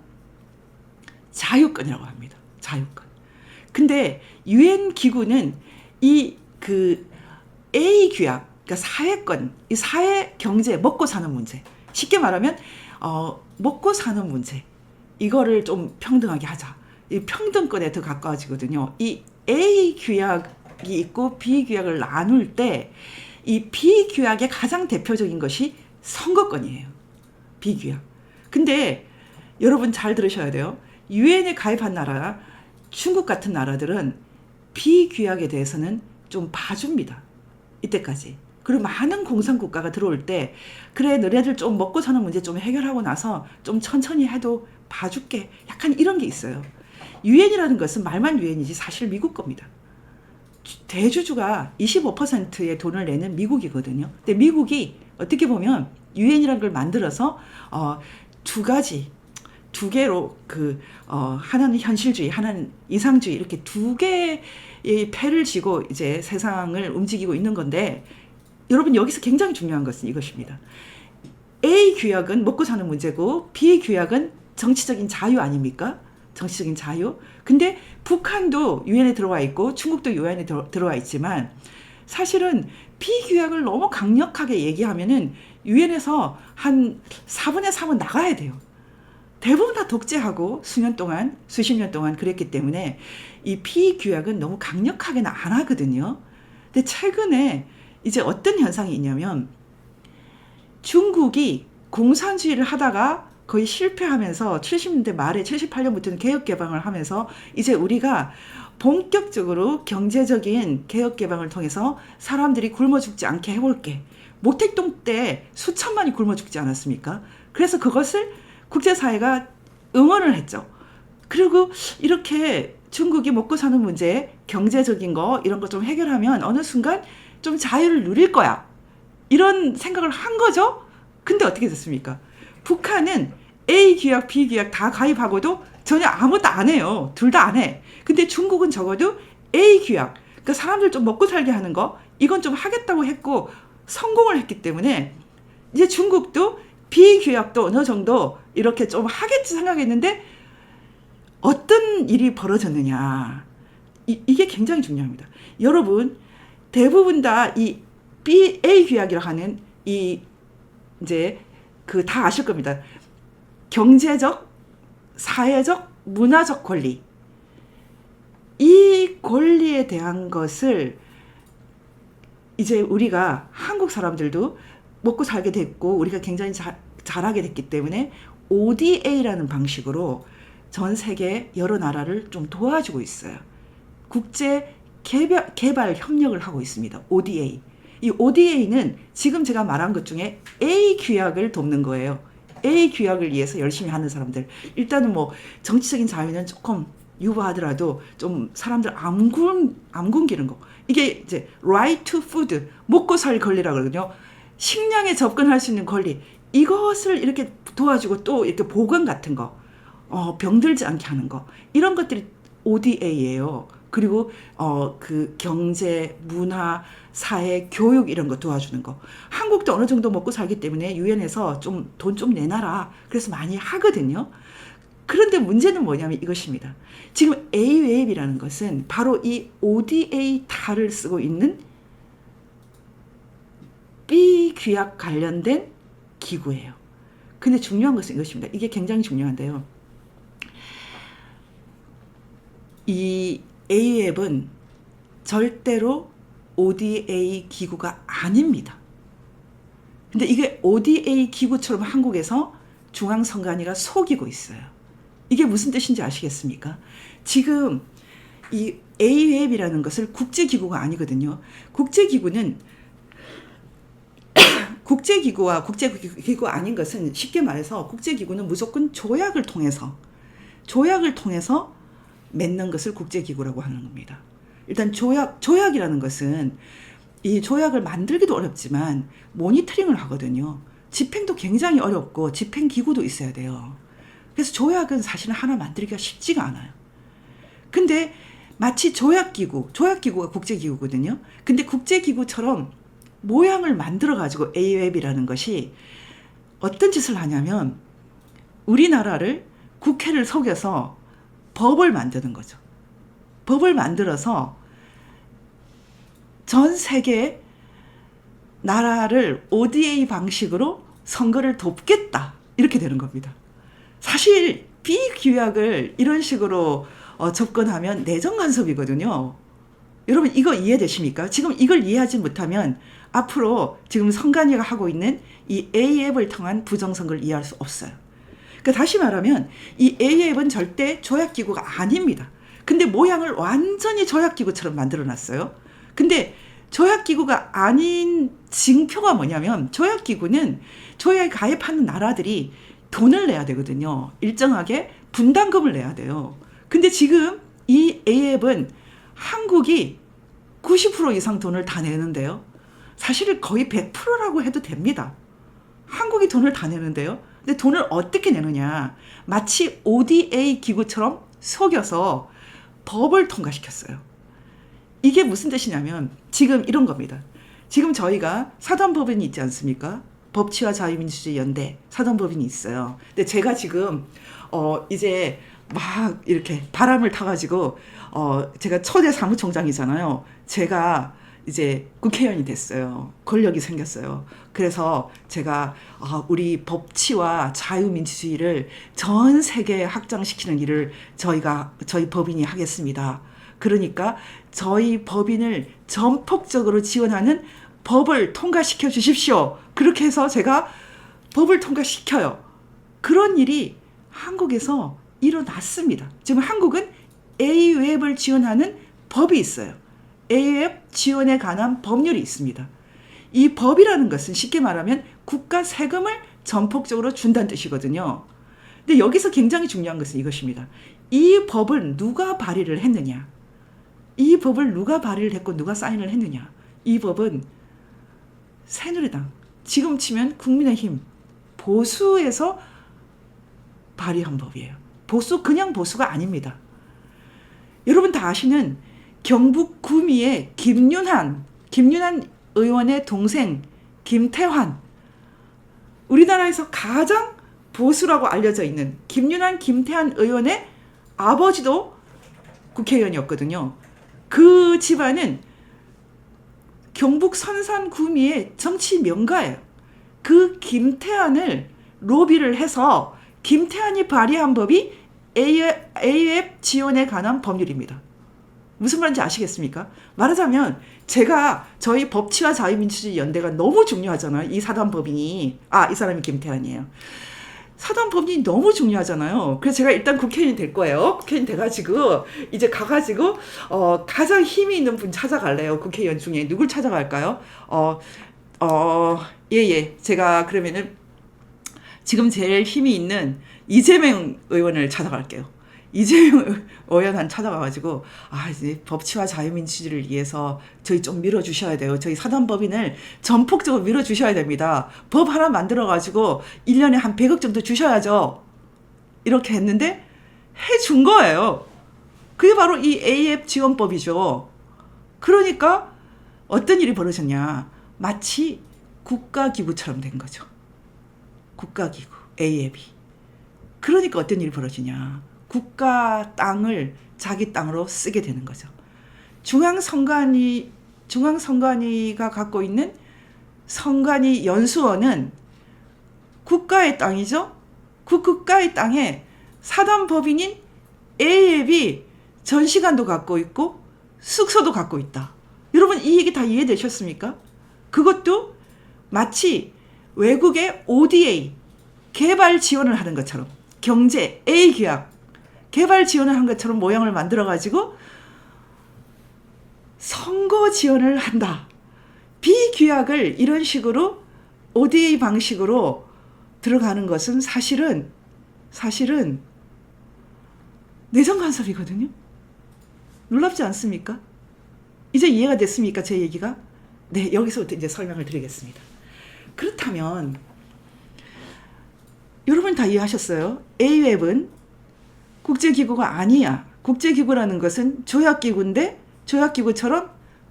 S1: 자유권이라고 합니다. 자유권. 근데 유엔 기구는 이 그 A 규약, 그러니까 사회권, 이 사회 경제 먹고 사는 문제. 쉽게 말하면 먹고 사는 문제. 이거를 좀 평등하게 하자. 이 평등권에 더 가까워지거든요. 이 A 규약이 있고 B 규약을 나눌 때 이 B 규약의 가장 대표적인 것이 선거권이에요. B 규약. 근데 여러분 잘 들으셔야 돼요. 유엔에 가입한 나라, 중국 같은 나라들은 B 규약에 대해서는 좀 봐줍니다. 이때까지. 그리고 많은 공산국가가 들어올 때 그래 너네들 좀 먹고 사는 문제 좀 해결하고 나서 좀 천천히 해도 봐줄게. 약간 이런 게 있어요. 유엔이라는 것은 말만 유엔이지 사실 미국 겁니다. 대주주가 25%의 돈을 내는 미국이거든요. 근데 미국이 어떻게 보면 유엔이라는 걸 만들어서 두 개로 하나는 현실주의, 하나는 이상주의 이렇게 두 개의 패를 쥐고 이제 세상을 움직이고 있는 건데 여러분 여기서 굉장히 중요한 것은 이것입니다. A 규약은 먹고 사는 문제고 B 규약은 정치적인 자유 아닙니까? 정치적인 자유. 근데 북한도 유엔에 들어와 있고 중국도 유엔에 들어와 있지만 사실은 B 규약을 너무 강력하게 얘기하면은 유엔에서 한 4분의 3은 나가야 돼요. 대부분 다 독재하고 수십 년 동안 그랬기 때문에 이 B 규약은 너무 강력하게는 안 하거든요. 근데 최근에 이제 어떤 현상이 있냐면 중국이 공산주의를 하다가 거의 실패하면서 70년대 말에 78년부터는 개혁 개방을 하면서 이제 우리가 본격적으로 경제적인 개혁 개방을 통해서 사람들이 굶어 죽지 않게 해볼게. 모택동 때 수천만이 굶어 죽지 않았습니까? 그래서 그것을 국제사회가 응원을 했죠. 그리고 이렇게 중국이 먹고 사는 문제, 경제적인 거 이런 거 좀 해결하면 어느 순간 좀 자유를 누릴 거야. 이런 생각을 한 거죠. 근데 어떻게 됐습니까? 북한은 A 규약, B 규약 다 가입하고도 전혀 아무것도 안 해요. 둘 다 안 해. 근데 중국은 적어도 A 규약, 그러니까 사람들 좀 먹고 살게 하는 거, 이건 좀 하겠다고 했고 성공을 했기 때문에 이제 중국도 B 규약도 어느 정도 이렇게 좀 하겠지 생각했는데 어떤 일이 벌어졌느냐. 이게 굉장히 중요합니다. 여러분, 대부분 다 이 A 규약이라고 하는 이제 다 아실 겁니다. 경제적, 사회적, 문화적 권리. 이 권리에 대한 것을 이제 우리가 한국 사람들도 먹고 살게 됐고 우리가 굉장히 잘하게 됐기 때문에 ODA라는 방식으로 전 세계 여러 나라를 좀 도와주고 있어요. 국제 개발 협력을 하고 있습니다. ODA. 이 ODA는 지금 제가 말한 것 중에 A 규약을 돕는 거예요. A 규약을 위해서 열심히 하는 사람들. 일단은 뭐 정치적인 자유는 조금 유보하더라도 좀 사람들 안 굶기는 거. 이게 이제 right to food, 먹고 살 권리라고 그러거든요. 식량에 접근할 수 있는 권리. 이것을 이렇게 도와주고 또 이렇게 보건 같은 거, 병들지 않게 하는 거. 이런 것들이 ODA예요. 그리고 그 경제, 문화, 사회, 교육 이런 거 도와주는 거. 한국도 어느 정도 먹고 살기 때문에 유엔에서 좀 돈 좀 내놔라. 그래서 많이 하거든요. 그런데 문제는 뭐냐면 이것입니다. 지금 AWAV이라는 것은 바로 이 ODA 탈을 쓰고 있는 B 규약 관련된 기구예요. 근데 중요한 것은 이것입니다. 이게 굉장히 중요한데요. 이 AWAV은 절대로 ODA 기구가 아닙니다. 근데 이게 ODA 기구처럼 한국에서 중앙선관위가 속이고 있어요. 이게 무슨 뜻인지 아시겠습니까? 지금 이 AUAB이라는 것을 국제기구가 아니거든요. 국제기구는 국제기구와 국제기구 아닌 것은 쉽게 말해서 국제기구는 무조건 조약을 통해서 맺는 것을 국제기구라고 하는 겁니다. 일단 조약이라는 것은 이 조약을 만들기도 어렵지만 모니터링을 하거든요. 집행도 굉장히 어렵고 집행기구도 있어야 돼요. 그래서 조약은 사실은 하나 만들기가 쉽지가 않아요. 근데 마치 조약기구가 국제기구거든요. 근데 국제기구처럼 모양을 만들어가지고 AUAB이라는 것이 어떤 짓을 하냐면 우리나라를 국회를 속여서 법을 만드는 거죠. 법을 만들어서 전 세계 나라를 ODA 방식으로 선거를 돕겠다. 이렇게 되는 겁니다. 사실 비규약을 이런 식으로 접근하면 내정 간섭이거든요. 여러분 이거 이해되십니까? 지금 이걸 이해하지 못하면 앞으로 지금 선관위가 하고 있는 이 AF을 통한 부정선거를 이해할 수 없어요. 그러니까 다시 말하면 이 AF은 절대 조약기구가 아닙니다. 근데 모양을 완전히 조약기구처럼 만들어놨어요. 근데 조약기구가 아닌 징표가 뭐냐면 조약기구는 조약에 가입하는 나라들이 돈을 내야 되거든요. 일정하게 분담금을 내야 돼요. 근데 지금 이 AF은 한국이 90% 이상 돈을 다 내는데요. 사실 거의 100%라고 해도 됩니다. 한국이 돈을 다 내는데요. 근데 돈을 어떻게 내느냐. 마치 ODA 기구처럼 속여서 법을 통과시켰어요. 이게 무슨 뜻이냐면 지금 이런 겁니다. 지금 저희가 사단법인이 있지 않습니까? 법치와 자유민주주의 연대 사단법인이 있어요. 근데 제가 지금 이제 막 이렇게 바람을 타가지고 제가 초대 사무총장이잖아요. 제가 이제 국회의원이 됐어요. 권력이 생겼어요. 그래서 제가 우리 법치와 자유민주주의를 전 세계에 확장시키는 일을 저희 법인이 하겠습니다. 그러니까 저희 법인을 전폭적으로 지원하는 법을 통과시켜 주십시오. 그렇게 해서 제가 법을 통과시켜요. 그런 일이 한국에서 일어났습니다. 지금 한국은 AUAB을 지원하는 법이 있어요. AUAB 지원에 관한 법률이 있습니다. 이 법이라는 것은 쉽게 말하면 국가 세금을 전폭적으로 준다는 뜻이거든요. 근데 여기서 굉장히 중요한 것은 이것입니다. 이 법을 누가 발의를 했느냐? 이 법을 누가 발의를 했고 누가 사인을 했느냐? 이 법은 새누리당, 지금 치면 국민의힘, 보수에서 발의한 법이에요. 그냥 보수가 아닙니다. 여러분 다 아시는 경북 구미의 김윤한 의원의 동생 김태환, 우리나라에서 가장 보수라고 알려져 있는 김태환 의원의 아버지도 국회의원이었거든요. 그 집안은 경북 선산 구미의 정치 명가예요. 그 김태환을 로비를 해서 김태환이 발의한 법이 AUAB 지원에 관한 법률입니다. 무슨 말인지 아시겠습니까? 말하자면 제가 저희 법치와 자유민주주의 연대가 너무 중요하잖아요. 이 사단법인이. 이 사람이 김태환이에요. 사단법인이 너무 중요하잖아요. 그래서 제가 일단 국회의원이 될 거예요. 국회의원 돼가지고 이제 가가지고 가장 힘이 있는 분 찾아갈래요. 국회의원 중에 누굴 찾아갈까요? 제가 그러면은 지금 제일 힘이 있는 이재명 의원을 찾아갈게요. 이재명 의원 찾아가가지고 이제 법치와 자유민주주의를 위해서 저희 좀 밀어주셔야 돼요. 저희 사단법인을 전폭적으로 밀어주셔야 됩니다. 법 하나 만들어가지고 1년에 한 100억 정도 주셔야죠. 이렇게 했는데 해준 거예요. 그게 바로 이 AF 지원법이죠. 그러니까 어떤 일이 벌어졌냐. 마치 국가기구처럼 된 거죠. 국가기구, AF이. 그러니까 어떤 일이 벌어지냐. 국가 땅을 자기 땅으로 쓰게 되는 거죠. 중앙선관위가 갖고 있는 선관위 연수원은 국가의 땅이죠. 그 국가의 땅에 사단법인인 AF이 전시관도 갖고 있고 숙소도 갖고 있다. 여러분 이 얘기 다 이해되셨습니까? 그것도 마치 외국의 ODA 개발 지원을 하는 것처럼 경제 A 규약 개발 지원을 한 것처럼 모양을 만들어가지고 선거 지원을 한다. 비규약을 이런 식으로 ODA 방식으로 들어가는 것은 사실은 내정 간섭이거든요. 놀랍지 않습니까? 이제 이해가 됐습니까? 제 얘기가? 네, 여기서부터 이제 설명을 드리겠습니다. 그렇다면 여러분 다 이해하셨어요? AWEB은 국제기구가 아니야. 국제기구라는 것은 조약기구인데 조약기구처럼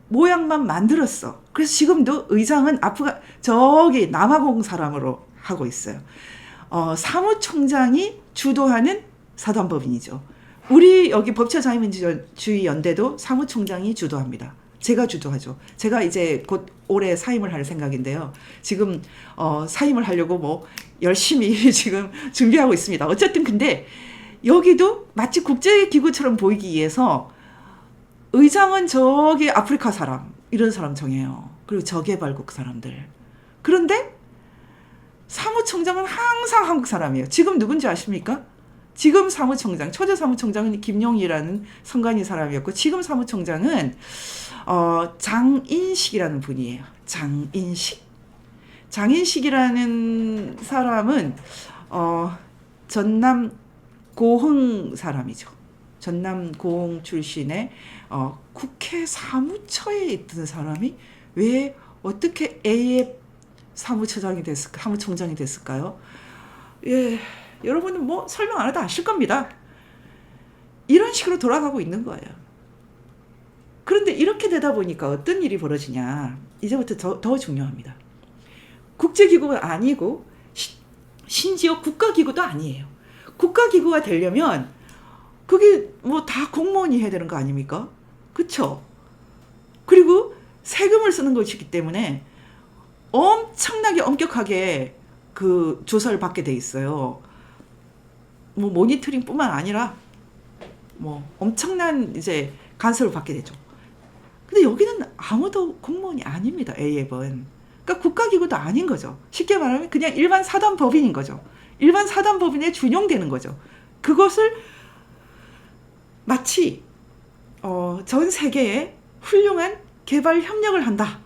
S1: 모양만 만들었어. 그래서 지금도 의장은 저기 남아공 사람으로 하고 있어요. 사무총장이 주도하는 사단법인이죠. 우리 여기 법치자유민주주의 연대도 사무총장이 주도합니다. 제가 주도하죠. 제가 이제 곧 올해 사임을 할 생각인데요. 지금 사임을 하려고 뭐 열심히 지금 준비하고 있습니다. 어쨌든 근데 여기도 마치 국제기구처럼 보이기 위해서 의장은 저기 아프리카 사람, 이런 사람 정해요. 그리고 저개발국 사람들. 그런데 사무총장은 항상 한국 사람이에요. 지금 누군지 아십니까? 지금 사무총장, 초대 사무총장은 김용희라는 선관위 사람이었고, 지금 사무총장은 장인식이라는 분이에요. 장인식이라는 사람은 전남 고흥 사람이죠. 전남 고흥 출신의 국회 사무처에 있던 사람이 왜 어떻게 AF 사무총장이 됐을까요? 예, 여러분은 뭐 설명 안 해도 아실 겁니다. 이런 식으로 돌아가고 있는 거예요. 그런데 이렇게 되다 보니까 어떤 일이 벌어지냐. 이제부터 더 중요합니다. 국제기구가 아니고 심지어 국가기구도 아니에요. 국가기구가 되려면 그게 뭐 다 공무원이 해야 되는 거 아닙니까? 그쵸? 그리고 세금을 쓰는 것이기 때문에 엄청나게 엄격하게 그 조사를 받게 돼 있어요. 뭐 모니터링뿐만 아니라 뭐 엄청난 이제 간섭을 받게 되죠. 근데 여기는 아무도 공무원이 아닙니다. AF은. 그러니까 국가기구도 아닌 거죠. 쉽게 말하면 그냥 일반 사단법인인 거죠. 일반 사단법인에 준용되는 거죠. 그것을 마치 전 세계에 훌륭한 개발 협력을 한다.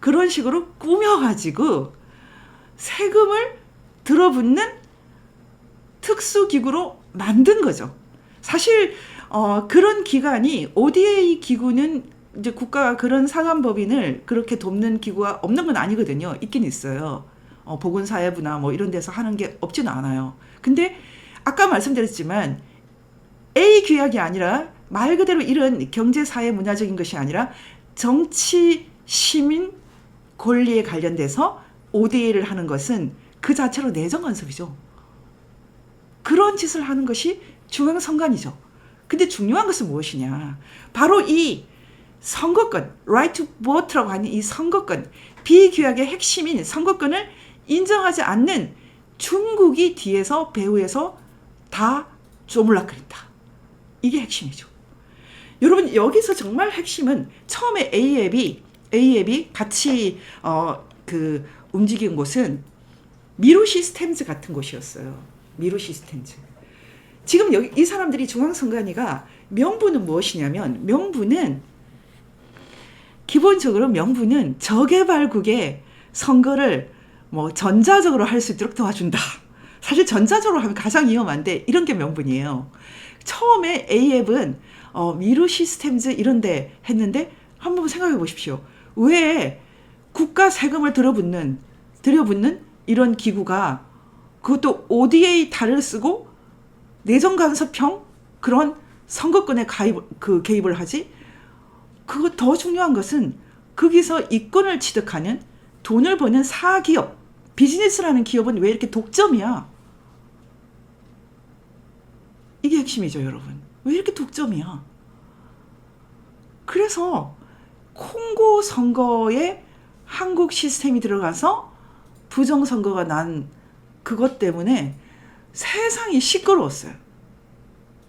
S1: 그런 식으로 꾸며가지고 세금을 들어붓는 특수기구로 만든 거죠. 사실 그런 기관이 ODA 기구는 이제 국가 그런 사단법인을 그렇게 돕는 기구가 없는 건 아니거든요. 있긴 있어요. 보건사회부나 뭐 이런 데서 하는 게 없지는 않아요. 근데 아까 말씀드렸지만 A 규약이 아니라 말 그대로 이런 경제사회 문화적인 것이 아니라 정치 시민 권리에 관련돼서 ODA를 하는 것은 그 자체로 내정 간섭이죠. 그런 짓을 하는 것이 중앙선관위죠. 근데 중요한 것은 무엇이냐. 바로 이 선거권, right to vote라고 하는 이 선거권, 비규약의 핵심인 선거권을 인정하지 않는 중국이 뒤에서 배후에서 다 쪼물락거린다. 이게 핵심이죠. 여러분 여기서 정말 핵심은 처음에 AF이 같이 움직인 곳은 미루 시스템즈 같은 곳이었어요. 미루 시스템즈. 지금 여기 이 사람들이 중앙선관위가 명분은 무엇이냐면 기본적으로 명분은 저개발국의 선거를 뭐 전자적으로 할 수 있도록 도와준다. 사실 전자적으로 하면 가장 위험한데 이런 게 명분이에요. 처음에 AF은 미루 시스템즈 이런 데 했는데 한번 생각해 보십시오. 왜 국가 세금을 들여붓는 이런 기구가 그것도 ODA 달을 쓰고 내정 간섭형 그런 선거권에 개입을 하지? 그거 더 중요한 것은 거기서 이권을 취득하는 돈을 버는 사기업, 비즈니스라는 기업은 왜 이렇게 독점이야? 이게 핵심이죠, 여러분. 왜 이렇게 독점이야? 그래서 콩고 선거에 한국 시스템이 들어가서 부정선거가 난 그것 때문에 세상이 시끄러웠어요.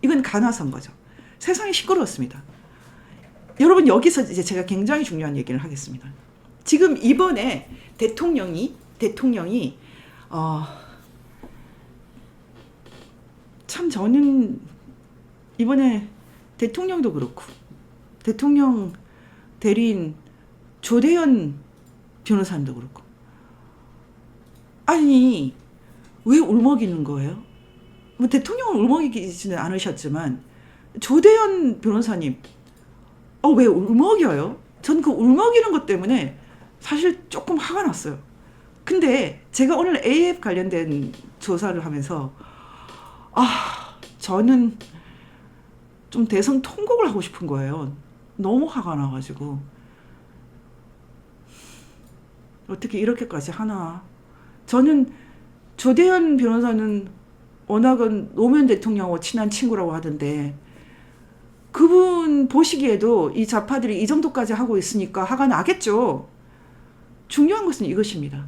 S1: 이건 간화선거죠. 세상이 시끄러웠습니다. 여러분 여기서 이제 제가 굉장히 중요한 얘기를 하겠습니다. 지금 이번에 대통령이 참 저는 이번에 대통령도 그렇고 대통령 대리인 조대현 변호사님도 그렇고 아니 왜 울먹이는 거예요? 뭐 대통령은 울먹이지는 않으셨지만 조대현 변호사님 왜 울먹여요? 전 그 울먹이는 것 때문에 사실 조금 화가 났어요. 근데 제가 오늘 AF 관련된 조사를 하면서 저는 좀 대성 통곡을 하고 싶은 거예요. 너무 화가 나가지고 어떻게 이렇게까지 하나. 저는 조대현 변호사는 워낙은 노무현 대통령하고 친한 친구라고 하던데 그분 보시기에도 이 좌파들이 이 정도까지 하고 있으니까 화가 나겠죠. 중요한 것은 이것입니다.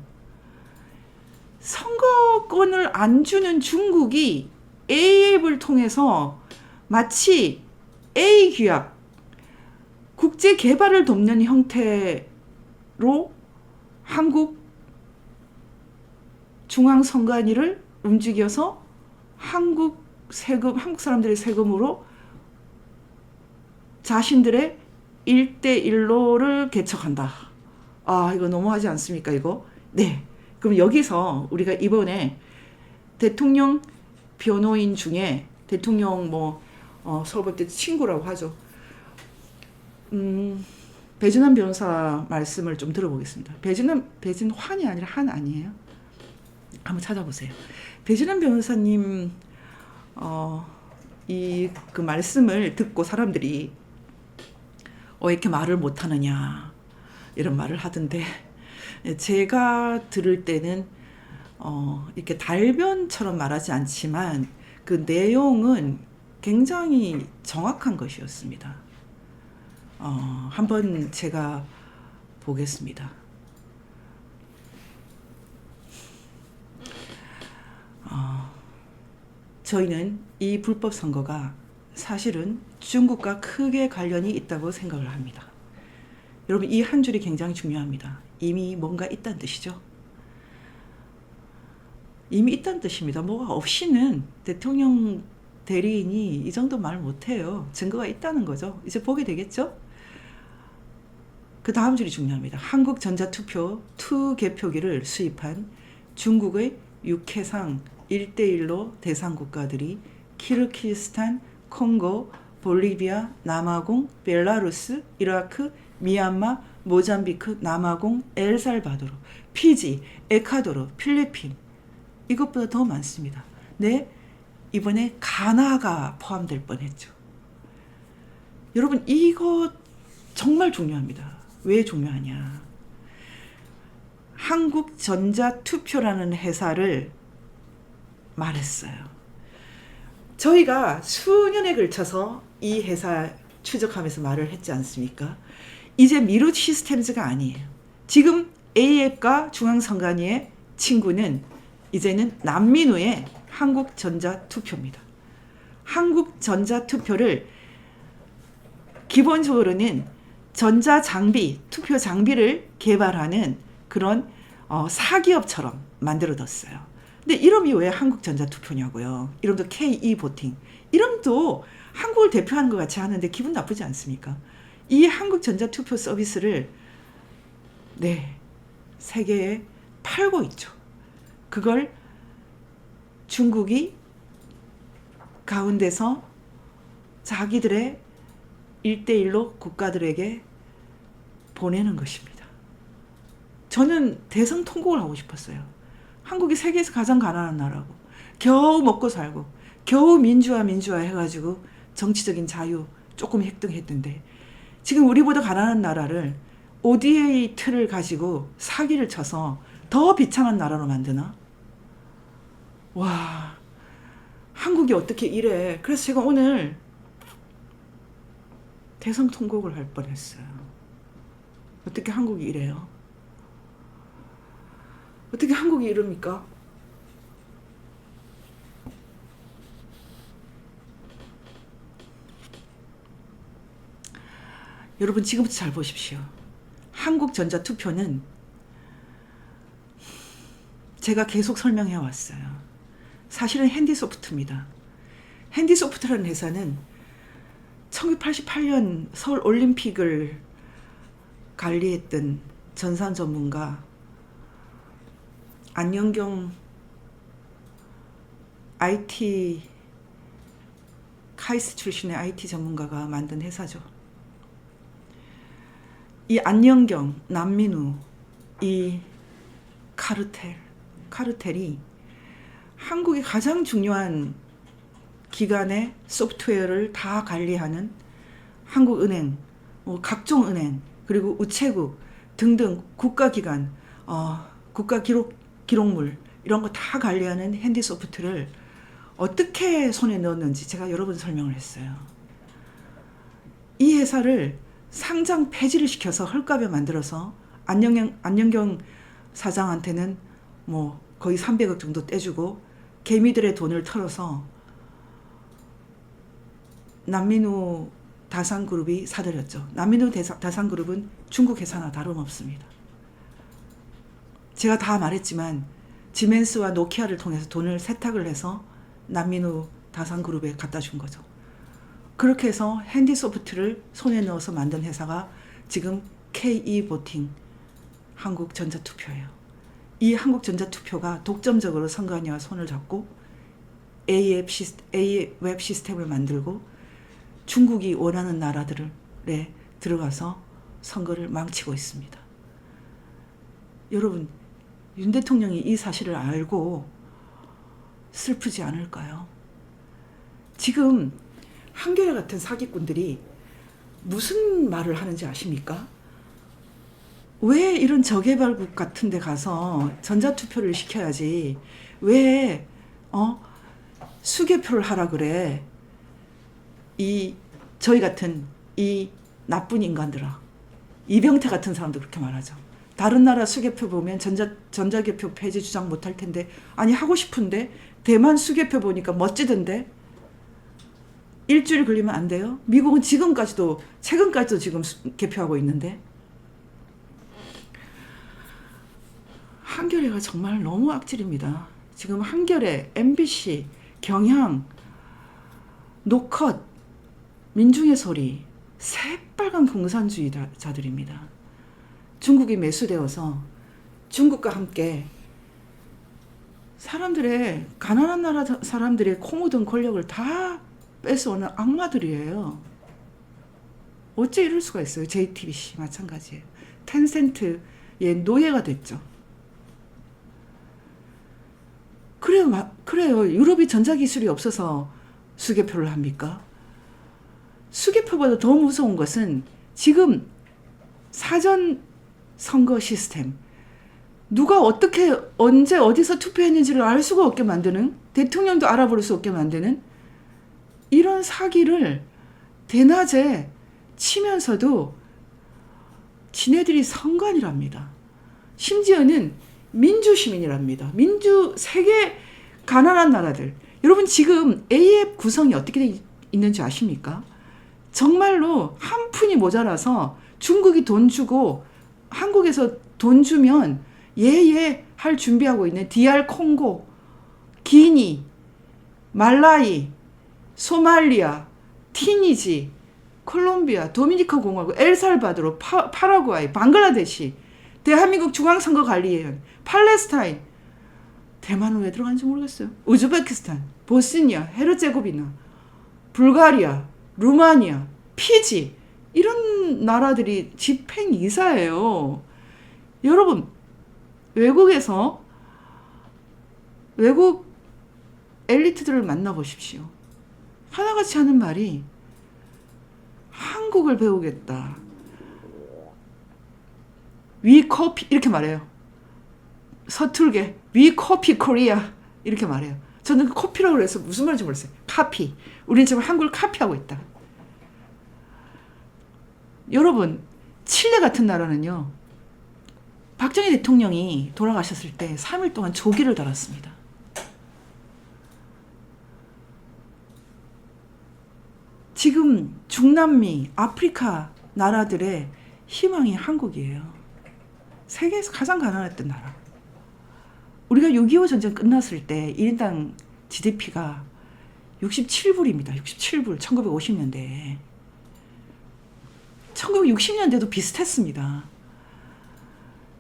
S1: 선거권을 안 주는 중국이 AF을 통해서 마치 A 규약, 국제 개발을 돕는 형태로 한국 중앙선관위를 움직여서 한국 사람들의 세금으로 자신들의 1대1로를 개척한다. 이거 너무하지 않습니까, 이거? 네. 그럼 여기서 우리가 이번에 대통령 변호인 중에 대통령 서울법대 친구라고 하죠. 배준환 변호사 말씀을 좀 들어보겠습니다. 배준환이 아니라 한 아니에요? 한번 찾아보세요. 배준환 변호사님 그 말씀을 듣고 사람들이 왜 이렇게 말을 못하느냐 이런 말을 하던데 제가 들을 때는 이렇게 달변처럼 말하지 않지만 그 내용은 굉장히 정확한 것이었습니다. 한번 제가 보겠습니다. 저희는 이 불법 선거가 사실은 중국과 크게 관련이 있다고 생각을 합니다. 여러분 이 한 줄이 굉장히 중요합니다. 이미 뭔가 있다는 뜻이죠. 이미 있다는 뜻입니다. 뭐가 없이는 대통령 대리인이 이 정도 말 못해요. 증거가 있다는 거죠. 이제 보게 되겠죠? 그 다음 줄이 중요합니다. 한국 전자투표 투개표기를 수입한 중국의 육해상 1대1로 대상 국가들이 키르기스탄, 콩고, 볼리비아, 남아공, 벨라루스, 이라크, 미얀마, 모잠비크, 남아공, 엘살바도르, 피지, 에콰도르, 필리핀 이것보다 더 많습니다. 네, 이번에 가나가 포함될 뻔했죠. 여러분 이거 정말 중요합니다. 왜 중요하냐? 한국전자투표라는 회사를 말했어요. 저희가 수년에 걸쳐서 이 회사 추적하면서 말을 했지 않습니까? 이제 미르 시스템즈가 아니에요. 지금 AF과 중앙선관위의 친구는 이제는 난민우의 한국전자투표입니다. 한국전자투표를 기본적으로는 전자장비, 투표 장비를 개발하는 그런 사기업처럼 만들어뒀어요. 근데 이름이 왜 한국전자투표냐고요. 이름도 KE-보팅. 이름도 한국을 대표하는 것 같이 하는데 기분 나쁘지 않습니까? 이 한국전자투표 서비스를 세계에 팔고 있죠. 그걸 중국이 가운데서 자기들의 1대1로 국가들에게 보내는 것입니다. 저는 대성 통곡을 하고 싶었어요. 한국이 세계에서 가장 가난한 나라고 겨우 먹고 살고 겨우 민주화 해가지고 정치적인 자유 조금 획득했는데 지금 우리보다 가난한 나라를 ODA 틀을 가지고 사기를 쳐서 더 비참한 나라로 만드나? 와, 한국이 어떻게 이래. 그래서 제가 오늘 대성 통곡을 할 뻔했어요. 어떻게 한국이 이래요? 어떻게 한국이 이럽니까? 여러분 지금부터 잘 보십시오. 한국전자투표는 제가 계속 설명해 왔어요. 사실은 핸디소프트입니다. 핸디소프트라는 회사는 1988년 서울 올림픽을 관리했던 전산 전문가 안영경 IT 카이스트 출신의 IT 전문가가 만든 회사죠. 이 안영경, 남민우, 이 카르텔이 한국의 가장 중요한 기관의 소프트웨어를 다 관리하는 한국은행, 각종 은행, 그리고 우체국 등등 국가기관, 국가기록물 이런 거 다 관리하는 핸디소프트를 어떻게 손에 넣었는지 제가 여러 번 설명을 했어요. 이 회사를 상장 폐지를 시켜서 헐값에 만들어서 안영경 사장한테는 뭐 거의 300억 정도 떼주고 개미들의 돈을 털어서 남민우 다산그룹이 사들였죠. 남민우 다산그룹은 중국 회사나 다름없습니다. 제가 다 말했지만 지멘스와 노키아를 통해서 돈을 세탁을 해서 남민우 다산그룹에 갖다 준 거죠. 그렇게 해서 핸디소프트를 손에 넣어서 만든 회사가 지금 KE보팅 한국전자투표예요. 이 한국전자투표가 독점적으로 선관위와 손을 잡고 A웹 시스템을 만들고 중국이 원하는 나라들에 들어가서 선거를 망치고 있습니다. 여러분, 윤 대통령이 이 사실을 알고 슬프지 않을까요? 지금 한겨레 같은 사기꾼들이 무슨 말을 하는지 아십니까? 왜 이런 저개발국 같은 데 가서 전자투표를 시켜야지 왜 수개표를 하라 그래? 저희 같은 이 나쁜 인간들아, 이병태 같은 사람도 그렇게 말하죠. 다른 나라 수개표 보면 전자개표 폐지 주장 못할 텐데, 아니 하고 싶은데 대만 수개표 보니까 멋지던데 일주일 걸리면 안 돼요? 미국은 최근까지도 지금 개표하고 있는데. 한겨레가 정말 너무 악질입니다. 지금 한겨레, MBC, 경향, 노컷, 민중의 소리, 새빨간 공산주의자들입니다. 중국이 매수되어서 중국과 함께 가난한 나라 사람들의 코 묻은 권력을 다 뺏어오는 악마들이에요. 어째 이럴 수가 있어요. JTBC 마찬가지예요. 텐센트의 노예가 됐죠. 그래요. 유럽이 전자기술이 없어서 수개표를 합니까? 수개표보다 더 무서운 것은 지금 사전 선거 시스템, 누가 어떻게 언제 어디서 투표했는지를 알 수가 없게 만드는, 대통령도 알아볼 수 없게 만드는 이런 사기를 대낮에 치면서도 지네들이 선관이랍니다. 심지어는 민주시민이랍니다. 세계 가난한 나라들. 여러분 지금 A앱 구성이 어떻게 돼 있는지 아십니까? 정말로 한 푼이 모자라서 중국이 돈 주고 한국에서 돈 주면 할 준비하고 있는 DR 콩고, 기니, 말라이, 소말리아, 티니지, 콜롬비아, 도미니카 공화국, 엘살바도르, 파라과이, 방글라데시, 대한민국 중앙선거관리위원, 팔레스타인, 대만은 왜 들어간지 모르겠어요. 우즈베키스탄, 보스니아, 헤르제고비나, 불가리아, 루마니아, 피지, 이런 나라들이 집행이사예요. 여러분, 외국 엘리트들을 만나보십시오. 하나같이 하는 말이 한국을 배우겠다. We copy 이렇게 말해요. 서툴게 We copy Korea 이렇게 말해요. 저는 그 코피라고 그래서 무슨 말인지 모르겠어요. 카피. 우리는 지금 한국을 카피하고 있다. 여러분, 칠레 같은 나라는요. 박정희 대통령이 돌아가셨을 때 3일 동안 조기를 달았습니다. 지금 중남미, 아프리카 나라들의 희망이 한국이에요. 세계에서 가장 가난했던 나라. 우리가 6.25 전쟁 끝났을 때 1인당 GDP가 67불입니다. 67불. 1950년대에. 1960년대도 비슷했습니다.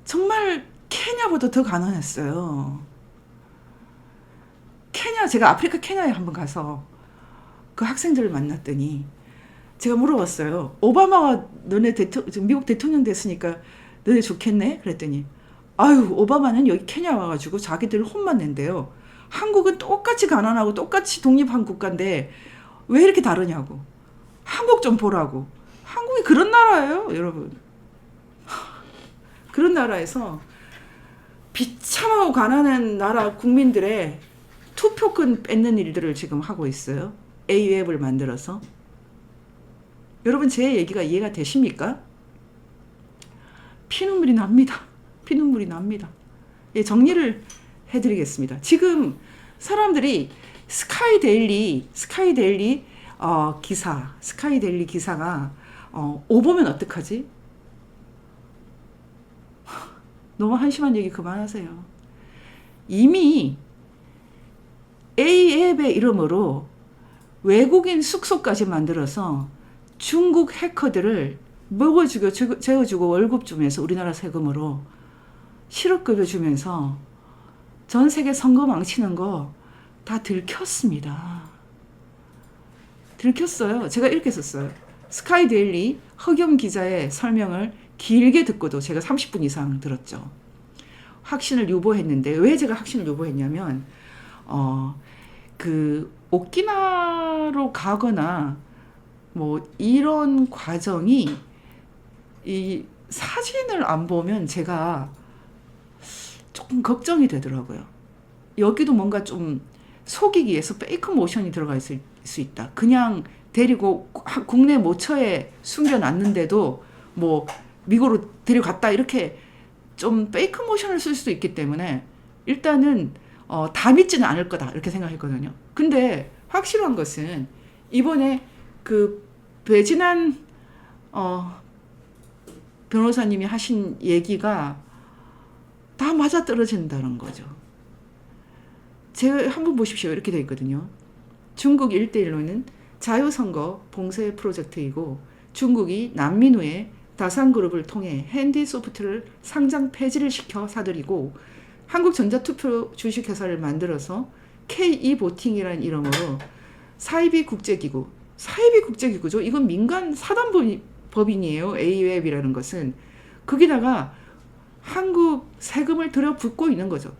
S1: 정말 케냐보다 더 가난했어요. 제가 아프리카 케냐에 한번 가서 그 학생들을 만났더니 제가 물어봤어요. 오바마가 너네 미국 대통령 됐으니까 너네 좋겠네? 그랬더니 아유, 오바마는 여기 케냐 와가지고 자기들 혼만 낸대요. 한국은 똑같이 가난하고 똑같이 독립한 국가인데 왜 이렇게 다르냐고. 한국 좀 보라고. 한국이 그런 나라예요, 여러분. 그런 나라에서 비참하고 가난한 나라 국민들의 투표권 뺏는 일들을 지금 하고 있어요. A웹을 만들어서. 여러분, 제 얘기가 이해가 되십니까? 피눈물이 납니다. 피눈물이 납니다. 예, 정리를 해드리겠습니다. 지금 사람들이 스카이데일리 기사가 오보면 어떡하지? 너무 한심한 얘기 그만하세요. 이미 A앱의 이름으로 외국인 숙소까지 만들어서 중국 해커들을 먹어주고 재워주고 월급 주면서 우리나라 세금으로 실업급여 주면서 전 세계 선거 망치는 거 다 들켰습니다. 들켰어요. 제가 이렇게 썼어요. 스카이데일리 허겸 기자의 설명을 길게 듣고도 제가 30분 이상 들었죠. 확신을 유보했는데 왜 제가 확신을 유보했냐면 그 오키나와로 가거나 뭐 이런 과정이 이 사진을 안 보면 제가 조금 걱정이 되더라고요. 여기도 뭔가 좀 속이기 위해서 페이크 모션이 들어가 있을 수 있다. 그냥 데리고 국내 모처에 숨겨놨는데도 뭐 미국으로 데려갔다 이렇게 좀 페이크 모션을 쓸 수도 있기 때문에 일단은 다 믿지는 않을 거다 이렇게 생각했거든요. 근데 확실한 것은 이번에 그 배진환 변호사님이 하신 얘기가 다 맞아떨어진다는 거죠. 제가 한번 보십시오. 이렇게 되어 있거든요. 중국 1대1로는 자유선거 봉쇄 프로젝트이고 중국이 난민 후에 다산그룹을 통해 핸디소프트를 상장 폐지를 시켜 사들이고 한국전자투표 주식회사를 만들어서 K2보팅이라는 이름으로 사이비 국제기구죠. 이건 민간 사단법인이에요. A웹이라는 것은. 거기다가 한국 세금을 들여붓고 있는 거죠.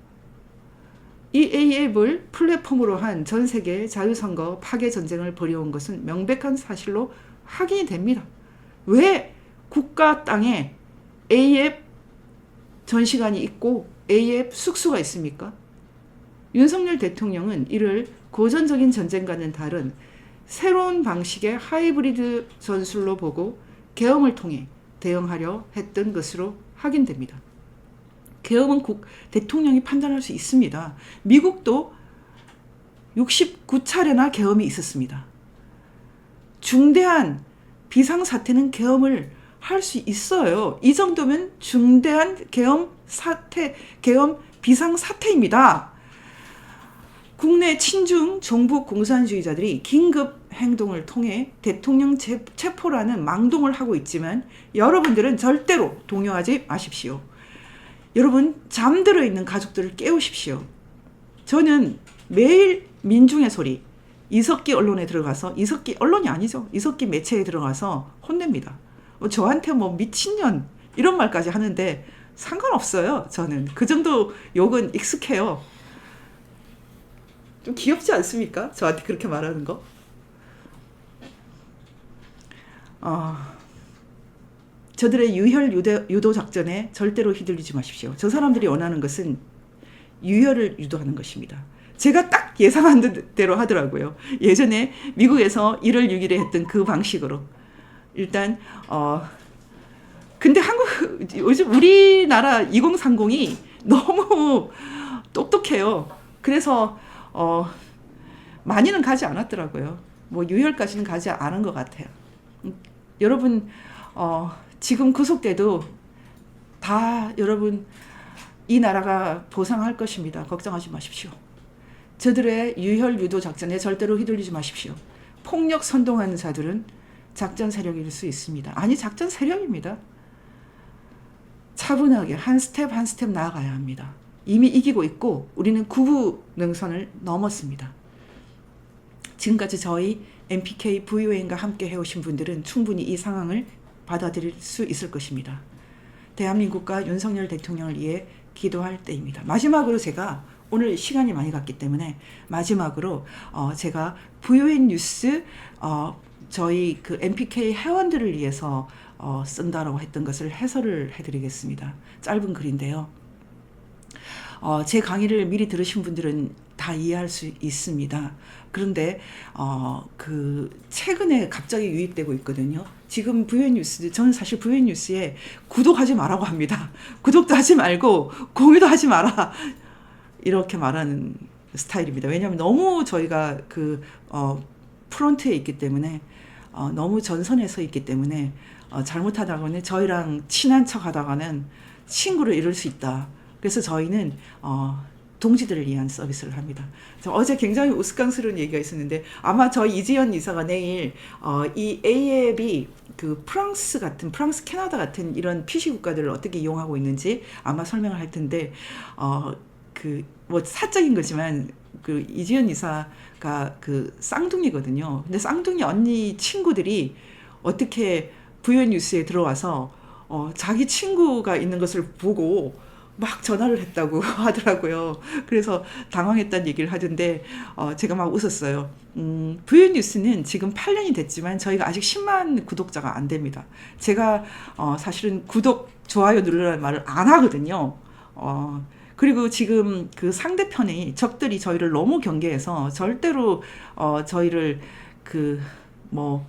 S1: 이 A앱을 플랫폼으로 한 전 세계 자유선거 파괴 전쟁을 벌여온 것은 명백한 사실로 확인이 됩니다. 왜 국가 땅에 A앱 전시관이 있고 A앱 숙소가 있습니까? 윤석열 대통령은 이를 고전적인 전쟁과는 다른 새로운 방식의 하이브리드 전술로 보고 계엄을 통해 대응하려 했던 것으로 확인됩니다. 계엄은 대통령이 판단할 수 있습니다. 미국도 69차례나 계엄이 있었습니다. 중대한 비상사태는 계엄을 할 수 있어요. 이 정도면 중대한 계엄 비상사태입니다. 국내 친중 정부 공산주의자들이 긴급 행동을 통해 대통령 체포라는 망동을 하고 있지만 여러분들은 절대로 동요하지 마십시오. 여러분, 잠들어 있는 가족들을 깨우십시오. 저는 매일 민중의 소리, 이석기 언론에 들어가서, 이석기 언론이 아니죠. 이석기 매체에 들어가서 혼냅니다. 저한테 뭐 미친년 이런 말까지 하는데 상관없어요. 저는 그 정도 욕은 익숙해요. 좀 귀엽지 않습니까? 저한테 그렇게 말하는 거. 저들의 유혈 유도 작전에 절대로 휘둘리지 마십시오. 저 사람들이 원하는 것은 유혈을 유도하는 것입니다. 제가 딱 예상한 대로 하더라고요. 예전에 미국에서 1월 6일에 했던 그 방식으로. 일단 근데 요즘 우리나라 2030이 너무 똑똑해요. 그래서 많이는 가지 않았더라고요. 뭐 유혈까지는 가지 않은 것 같아요. 여러분 지금 구속돼도 다 여러분 이 나라가 보상할 것입니다. 걱정하지 마십시오. 저들의 유혈 유도 작전에 절대로 휘둘리지 마십시오. 폭력 선동하는 자들은 작전 세력일 수 있습니다. 아니, 작전 세력입니다. 차분하게 한 스텝 한 스텝 나아가야 합니다. 이미 이기고 있고 우리는 구부 능선을 넘었습니다. 지금까지 저희 MPK VON과 함께 해오신 분들은 충분히 이 상황을 받아들일 수 있을 것입니다. 대한민국과 윤석열 대통령을 위해 기도할 때입니다. 마지막으로 제가 오늘 시간이 많이 갔기 때문에 마지막으로 제가 VON 뉴스 저희 그 MPK 회원들을 위해서 쓴다라고 했던 것을 해설을 해드리겠습니다. 짧은 글인데요. 제 강의를 미리 들으신 분들은 다 이해할 수 있습니다. 그런데 그 최근에 갑자기 유입되고 있거든요. 지금 VON 뉴스, 저는 사실 VON 뉴스에 구독하지 말라고 합니다. 구독도 하지 말고 공유도 하지 마라, 이렇게 말하는 스타일입니다. 왜냐하면 너무 저희가 그 프론트에 있기 때문에 너무 전선에 서 있기 때문에 잘못하다가는 저희랑 친한 척 하다가는 친구를 잃을 수 있다. 그래서 저희는 동지들을 위한 서비스를 합니다. 어제 굉장히 우스꽝스러운 얘기가 있었는데 아마 저희 이지연 이사가 내일 이 A앱이 그 프랑스 캐나다 같은 이런 PC 국가들을 어떻게 이용하고 있는지 아마 설명을 할 텐데 그 뭐 사적인 거지만 그 이지연 이사가 그 쌍둥이거든요. 근데 쌍둥이 언니 친구들이 어떻게 VON 뉴스에 들어와서 자기 친구가 있는 것을 보고 막 전화를 했다고 하더라고요. 그래서 당황했다는 얘기를 하던데 제가 막 웃었어요. VON 뉴스는 지금 8년이 됐지만 저희가 아직 10만 구독자가 안 됩니다. 제가 사실은 구독, 좋아요 누르라는 말을 안 하거든요. 그리고 지금 그 상대편이 적들이 저희를 너무 경계해서 절대로 저희를 그 뭐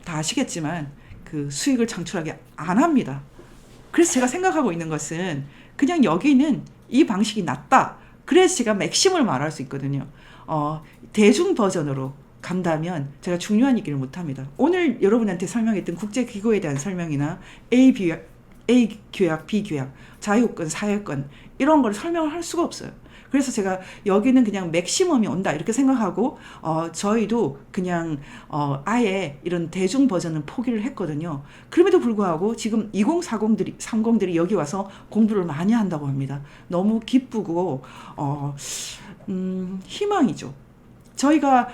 S1: 다 아시겠지만 그 수익을 창출하게 안 합니다. 그래서 제가 생각하고 있는 것은 그냥 여기는 이 방식이 낫다. 그래서 제가 맥심을 말할 수 있거든요. 대중 버전으로 간다면 제가 중요한 얘기를 못합니다. 오늘 여러분한테 설명했던 국제기구에 대한 설명이나 A 규약, B 규약, 자유권, 사회권 이런 걸 설명을 할 수가 없어요. 그래서 제가 여기는 그냥 맥시멈이 온다 이렇게 생각하고 저희도 그냥 아예 이런 대중 버전은 포기를 했거든요. 그럼에도 불구하고 지금 2030들이 여기 와서 공부를 많이 한다고 합니다. 너무 기쁘고 희망이죠. 저희가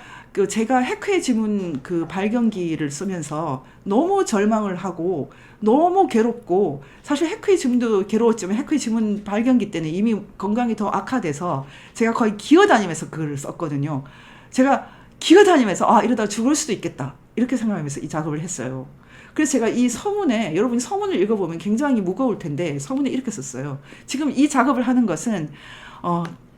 S1: 제가 해크의 지문 그 발견기를 쓰면서 너무 절망을 하고 너무 괴롭고 사실 해크의 지문도 괴로웠지만 해크의 지문 발견기 때는 이미 건강이 더 악화돼서 제가 거의 기어다니면서 글을 썼거든요. 제가 기어다니면서 이러다가 죽을 수도 있겠다 이렇게 생각하면서 이 작업을 했어요. 그래서 제가 이 서문에 여러분이 서문을 읽어보면 굉장히 무거울 텐데 서문에 이렇게 썼어요. 지금 이 작업을 하는 것은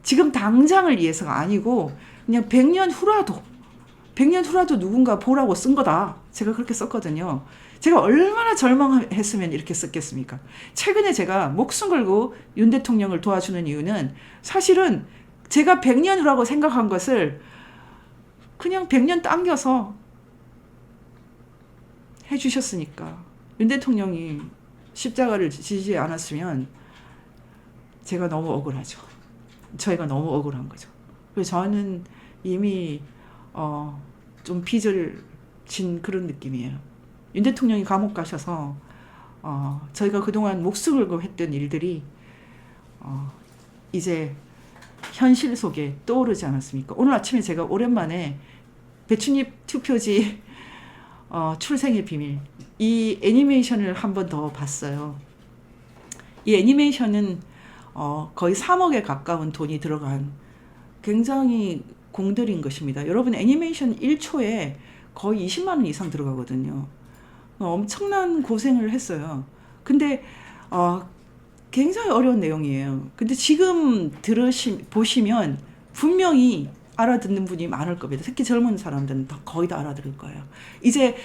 S1: 지금 당장을 위해서가 아니고 그냥 100년 후라도 누군가 보라고 쓴 거다. 제가 그렇게 썼거든요. 제가 얼마나 절망했으면 이렇게 썼겠습니까? 최근에 제가 목숨 걸고 윤 대통령을 도와주는 이유는 사실은 제가 100년 후라고 생각한 것을 그냥 100년 당겨서 해주셨으니까. 윤 대통령이 십자가를 지지 않았으면 제가 너무 억울하죠. 저희가 너무 억울한 거죠. 그래서 저는 이미 좀 빚을 진 그런 느낌이에요. 윤 대통령이 감옥 가셔서 저희가 그동안 목숨을 걸고 했던 일들이 이제 현실 속에 떠오르지 않았습니까? 오늘 아침에 제가 오랜만에 배춧잎 투표지 출생의 비밀 이 애니메이션을 한 번 더 봤어요. 이 애니메이션은 거의 3억에 가까운 돈이 들어간 굉장히 공들인 것입니다. 여러분 애니메이션 1초에 거의 20만 원 이상 들어가거든요. 엄청난 고생을 했어요. 근데 굉장히 어려운 내용이에요. 근데 지금 보시면 분명히 알아듣는 분이 많을 겁니다. 특히 젊은 사람들은 거의 다 알아들을 거예요. 이제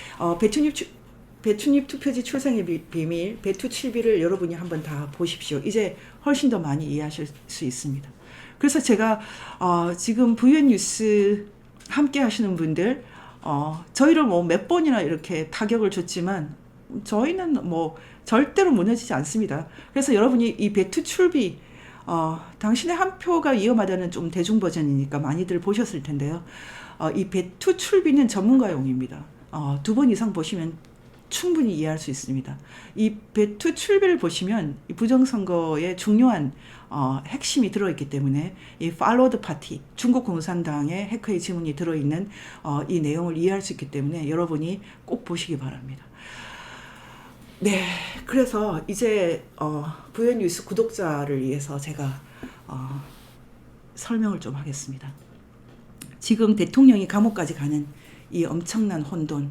S1: 배춧잎 투표지 출생의 비밀, 배투칠비를 여러분이 한번 다 보십시오. 이제 훨씬 더 많이 이해하실 수 있습니다. 그래서 제가 지금 VON 뉴스 함께 하시는 분들 저희를 뭐 몇 번이나 이렇게 타격을 줬지만 저희는 뭐 절대로 무너지지 않습니다. 그래서 여러분이 이 배투출비 당신의 한 표가 위험하다는 좀 대중 버전이니까 많이들 보셨을 텐데요. 이 배투출비는 전문가용입니다. 두 번 이상 보시면 충분히 이해할 수 있습니다. 이 배투 출비를 보시면 이 부정선거의 중요한 핵심이 들어있기 때문에 이 팔로드 파티, 중국 공산당의 해커의 지문이 들어있는 이 내용을 이해할 수 있기 때문에 여러분이 꼭 보시기 바랍니다. 네, 그래서 이제 부연 뉴스 구독자를 위해서 제가 설명을 좀 하겠습니다. 지금 대통령이 감옥까지 가는 이 엄청난 혼돈,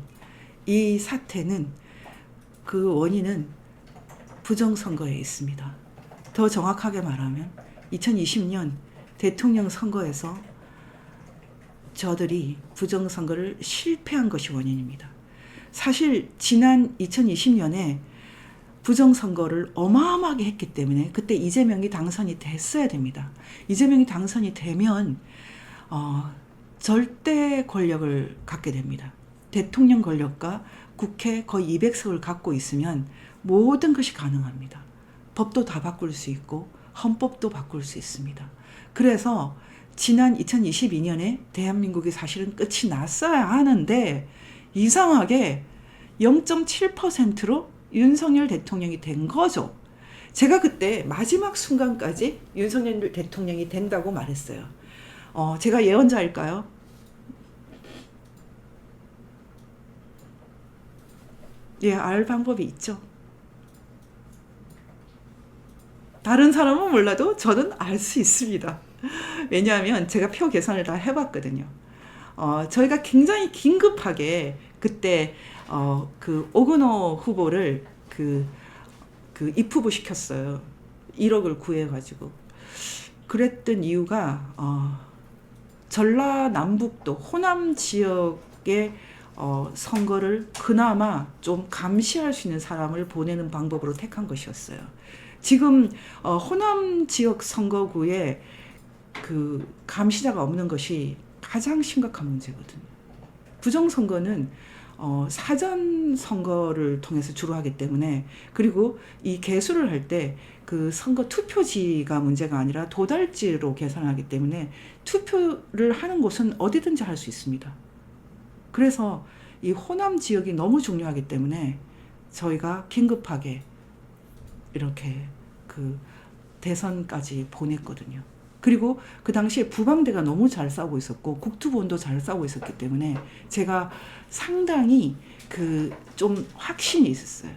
S1: 이 사태는 그 원인은 부정선거에 있습니다. 더 정확하게 말하면 2020년 대통령 선거에서 저들이 부정선거를 실패한 것이 원인입니다. 사실 지난 2020년에 부정선거를 어마어마하게 했기 때문에 그때 이재명이 당선이 됐어야 됩니다. 이재명이 당선이 되면 절대 권력을 갖게 됩니다. 대통령 권력과 국회 거의 200석을 갖고 있으면 모든 것이 가능합니다. 법도 다 바꿀 수 있고 헌법도 바꿀 수 있습니다. 그래서 지난 2022년에 대한민국이 사실은 끝이 났어야 하는데 이상하게 0.7%로 윤석열 대통령이 된 거죠. 제가 그때 마지막 순간까지 윤석열 대통령이 된다고 말했어요. 제가 예언자일까요? 예, 알 방법이 있죠. 다른 사람은 몰라도 저는 알 수 있습니다. 왜냐하면 제가 표 계산을 다 해봤거든요. 저희가 굉장히 긴급하게 그때 그 오근호 후보를 그 입후보 시켰어요. 1억을 구해가지고. 그랬던 이유가 전라남북도 호남 지역의 선거를 그나마 좀 감시할 수 있는 사람을 보내는 방법으로 택한 것이었어요. 지금 호남 지역 선거구에 그 감시자가 없는 것이 가장 심각한 문제거든요. 부정선거는 사전 선거를 통해서 주로 하기 때문에, 그리고 이 개수를 할 때 그 선거 투표지가 문제가 아니라 도달지로 계산하기 때문에 투표를 하는 곳은 어디든지 할 수 있습니다. 그래서 이 호남 지역이 너무 중요하기 때문에 저희가 긴급하게 이렇게 그 대선까지 보냈거든요. 그리고 그 당시에 부방대가 너무 잘 싸우고 있었고 국투본도 잘 싸우고 있었기 때문에 제가 상당히 그 좀 확신이 있었어요.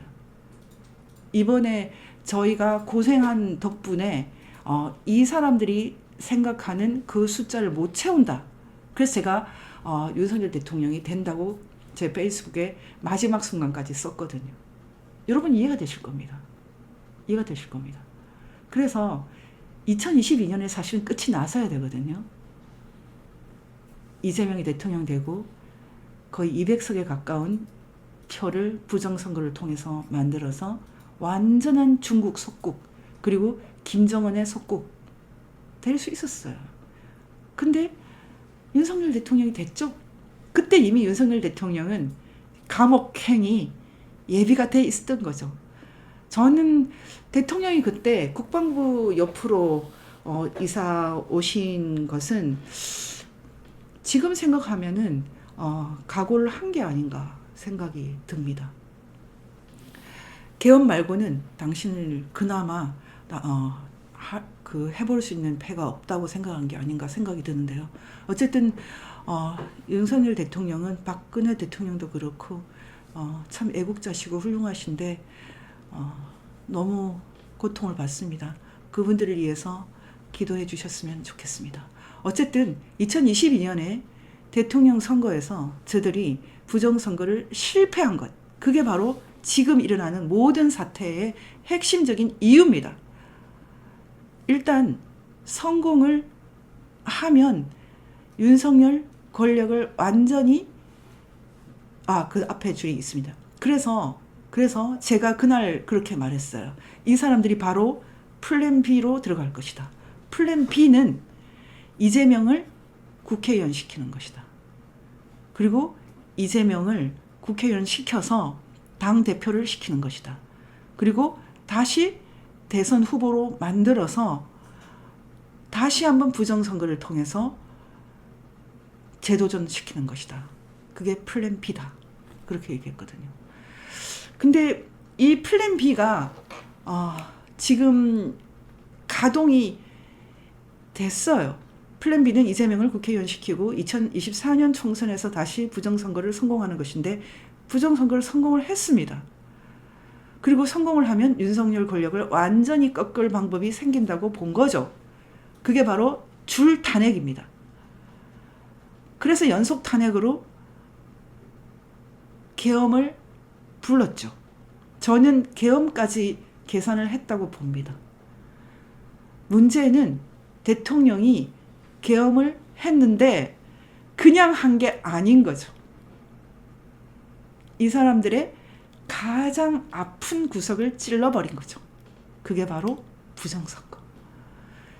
S1: 이번에 저희가 고생한 덕분에 이 사람들이 생각하는 그 숫자를 못 채운다. 그래서 제가 윤석열 대통령이 된다고 제 페이스북에 마지막 순간까지 썼거든요. 여러분 이해가 되실 겁니다. 이해가 되실 겁니다. 그래서 2022년에 사실은 끝이 나서야 되거든요. 이재명이 대통령 되고 거의 200석에 가까운 표를 부정선거를 통해서 만들어서 완전한 중국 속국, 그리고 김정은의 속국 될 수 있었어요. 근데 윤석열 대통령이 됐죠. 그때 이미 윤석열 대통령은 감옥행이 예비가 돼 있었던 거죠. 저는 대통령이 그때 국방부 옆으로 이사 오신 것은 지금 생각하면은 각오를 한 게 아닌가 생각이 듭니다. 개헌 말고는 당신을 그나마 해볼 수 있는 패가 없다고 생각한 게 아닌가 생각이 드는데요. 어쨌든 윤석열 대통령은 박근혜 대통령도 그렇고 참 애국자시고 훌륭하신데 너무 고통을 받습니다. 그분들을 위해서 기도해 주셨으면 좋겠습니다. 어쨌든 2022년에 대통령 선거에서 저들이 부정선거를 실패한 것, 그게 바로 지금 일어나는 모든 사태의 핵심적인 이유입니다. 일단 성공을 하면 윤석열 권력을 완전히 그 앞에 줄이 있습니다. 그래서 제가 그날 그렇게 말했어요. 이 사람들이 바로 플랜 B로 들어갈 것이다. 플랜 B는 이재명을 국회의원 시키는 것이다. 그리고 이재명을 국회의원 시켜서 당대표를 시키는 것이다. 그리고 다시 대선 후보로 만들어서 다시 한번 부정선거를 통해서 재도전시키는 것이다. 그게 플랜 B다. 그렇게 얘기했거든요. 근데 이 플랜 B가 지금 가동이 됐어요. 플랜 B는 이재명을 국회의원 시키고 2024년 총선에서 다시 부정선거를 성공하는 것인데 부정선거를 성공을 했습니다. 그리고 성공을 하면 윤석열 권력을 완전히 꺾을 방법이 생긴다고 본 거죠. 그게 바로 줄 탄핵입니다. 그래서 연속 탄핵으로 계엄을 불렀죠. 저는 계엄까지 계산을 했다고 봅니다. 문제는 대통령이 계엄을 했는데 그냥 한 게 아닌 거죠. 이 사람들의 가장 아픈 구석을 찔러버린 거죠. 그게 바로 부정선거.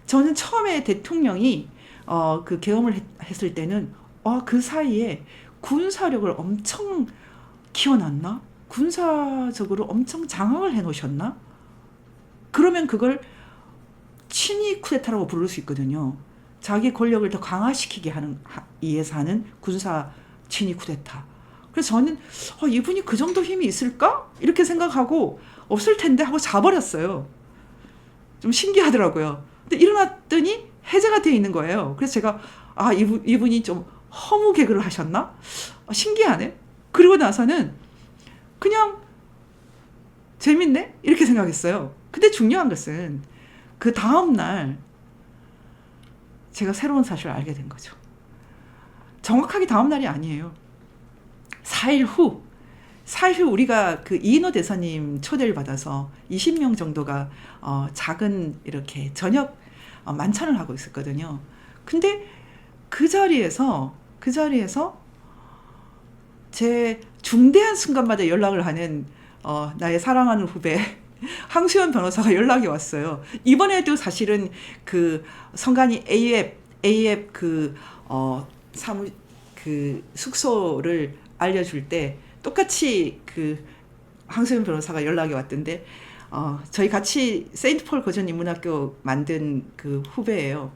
S1: 저는 처음에 대통령이 그 계엄을 했을 때는 그 사이에 군사력을 엄청 키워놨나? 군사적으로 엄청 장악을 해놓으셨나? 그러면 그걸 친위 쿠데타라고 부를 수 있거든요. 자기 권력을 더 강화시키게 하는 위해서 하는 군사 친위 쿠데타. 그래서 저는 이분이 그 정도 힘이 있을까? 이렇게 생각하고 없을 텐데 하고 자버렸어요. 좀 신기하더라고요. 근데 일어났더니 해제가 되어 있는 거예요. 그래서 제가 이분이 좀 허무 개그를 하셨나? 신기하네. 그리고 나서는 그냥 재밌네? 이렇게 생각했어요. 근데 중요한 것은 그 다음날 제가 새로운 사실을 알게 된 거죠. 정확하게 다음날이 아니에요. 4일 후 우리가 그 이인호 대사님 초대를 받아서 20명 정도가 작은 이렇게 저녁 만찬을 하고 있었거든요. 근데 그 자리에서 제 중대한 순간마다 연락을 하는 나의 사랑하는 후배 황수연 변호사가 연락이 왔어요. 이번에도 사실은 그 성관이 A앱 그 숙소를 알려줄 때 똑같이 그 황수연 변호사가 연락이 왔던데 저희 같이 세인트폴 거전 인문학교 만든 그 후배예요.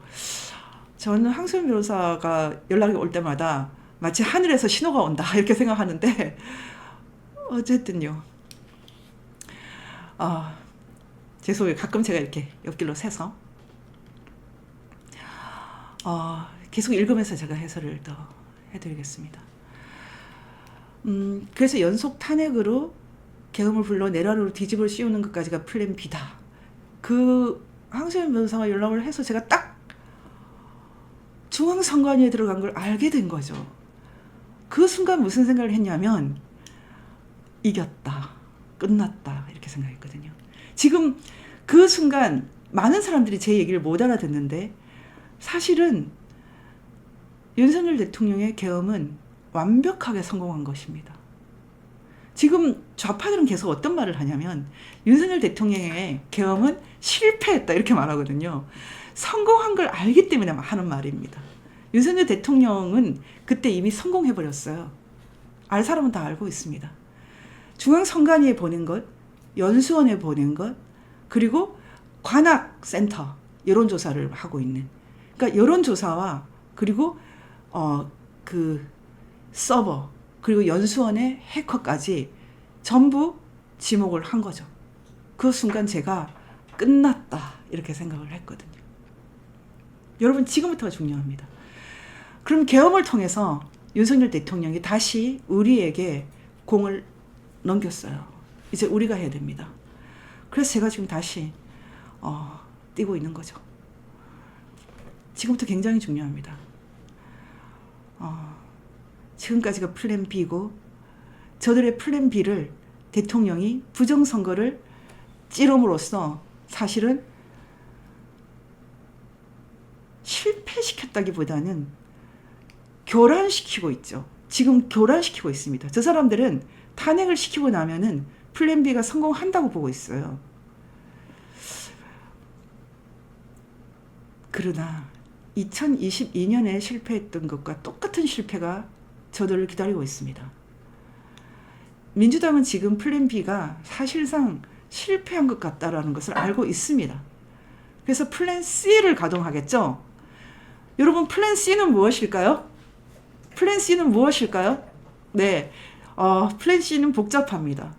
S1: 저는 황수연 변호사가 연락이 올 때마다 마치 하늘에서 신호가 온다 이렇게 생각하는데 어쨌든요. 죄송해요. 가끔 제가 이렇게 옆길로 새서 계속 읽으면서 제가 해설을 더 해드리겠습니다. 그래서 연속 탄핵으로 계엄을 불러 내란으로 뒤집을 씌우는 것까지가 플랜 B다. 그 황수연 변호사가 연락을 해서 제가 딱 중앙선관위에 들어간 걸 알게 된 거죠. 그 순간 무슨 생각을 했냐면 이겼다, 끝났다 이렇게 생각했거든요. 지금 그 순간 많은 사람들이 제 얘기를 못 알아듣는데 사실은 윤석열 대통령의 계엄은 완벽하게 성공한 것입니다. 지금 좌파들은 계속 어떤 말을 하냐면 윤석열 대통령의 계엄은 실패했다 이렇게 말하거든요. 성공한 걸 알기 때문에 하는 말입니다. 윤석열 대통령은 그때 이미 성공해버렸어요. 알 사람은 다 알고 있습니다. 중앙선관위에 보낸 것, 연수원에 보낸 것, 그리고 관악센터 여론조사를 하고 있는. 그러니까 여론조사와 그리고 그 서버 그리고 연수원의 해커까지 전부 지목을 한 거죠. 그 순간 제가 끝났다 이렇게 생각을 했거든요. 여러분 지금부터가 중요합니다. 그럼 계엄을 통해서 윤석열 대통령이 다시 우리에게 공을 넘겼어요. 이제 우리가 해야 됩니다. 그래서 제가 지금 다시 뛰고 있는 거죠. 지금부터 굉장히 중요합니다. 지금까지가 플랜 B고 저들의 플랜 B를 대통령이 부정선거를 찌름으로써 사실은 실패시켰다기보다는 교란시키고 있죠. 지금 교란시키고 있습니다. 저 사람들은 탄핵을 시키고 나면은 플랜 B가 성공한다고 보고 있어요. 그러나 2022년에 실패했던 것과 똑같은 실패가 저들을 기다리고 있습니다. 민주당은 지금 플랜 B가 사실상 실패한 것 같다라는 것을 알고 있습니다. 그래서 플랜 C를 가동하겠죠. 여러분 플랜 C는 무엇일까요? 플랜 C는 무엇일까요? 네, 플랜 C는 복잡합니다.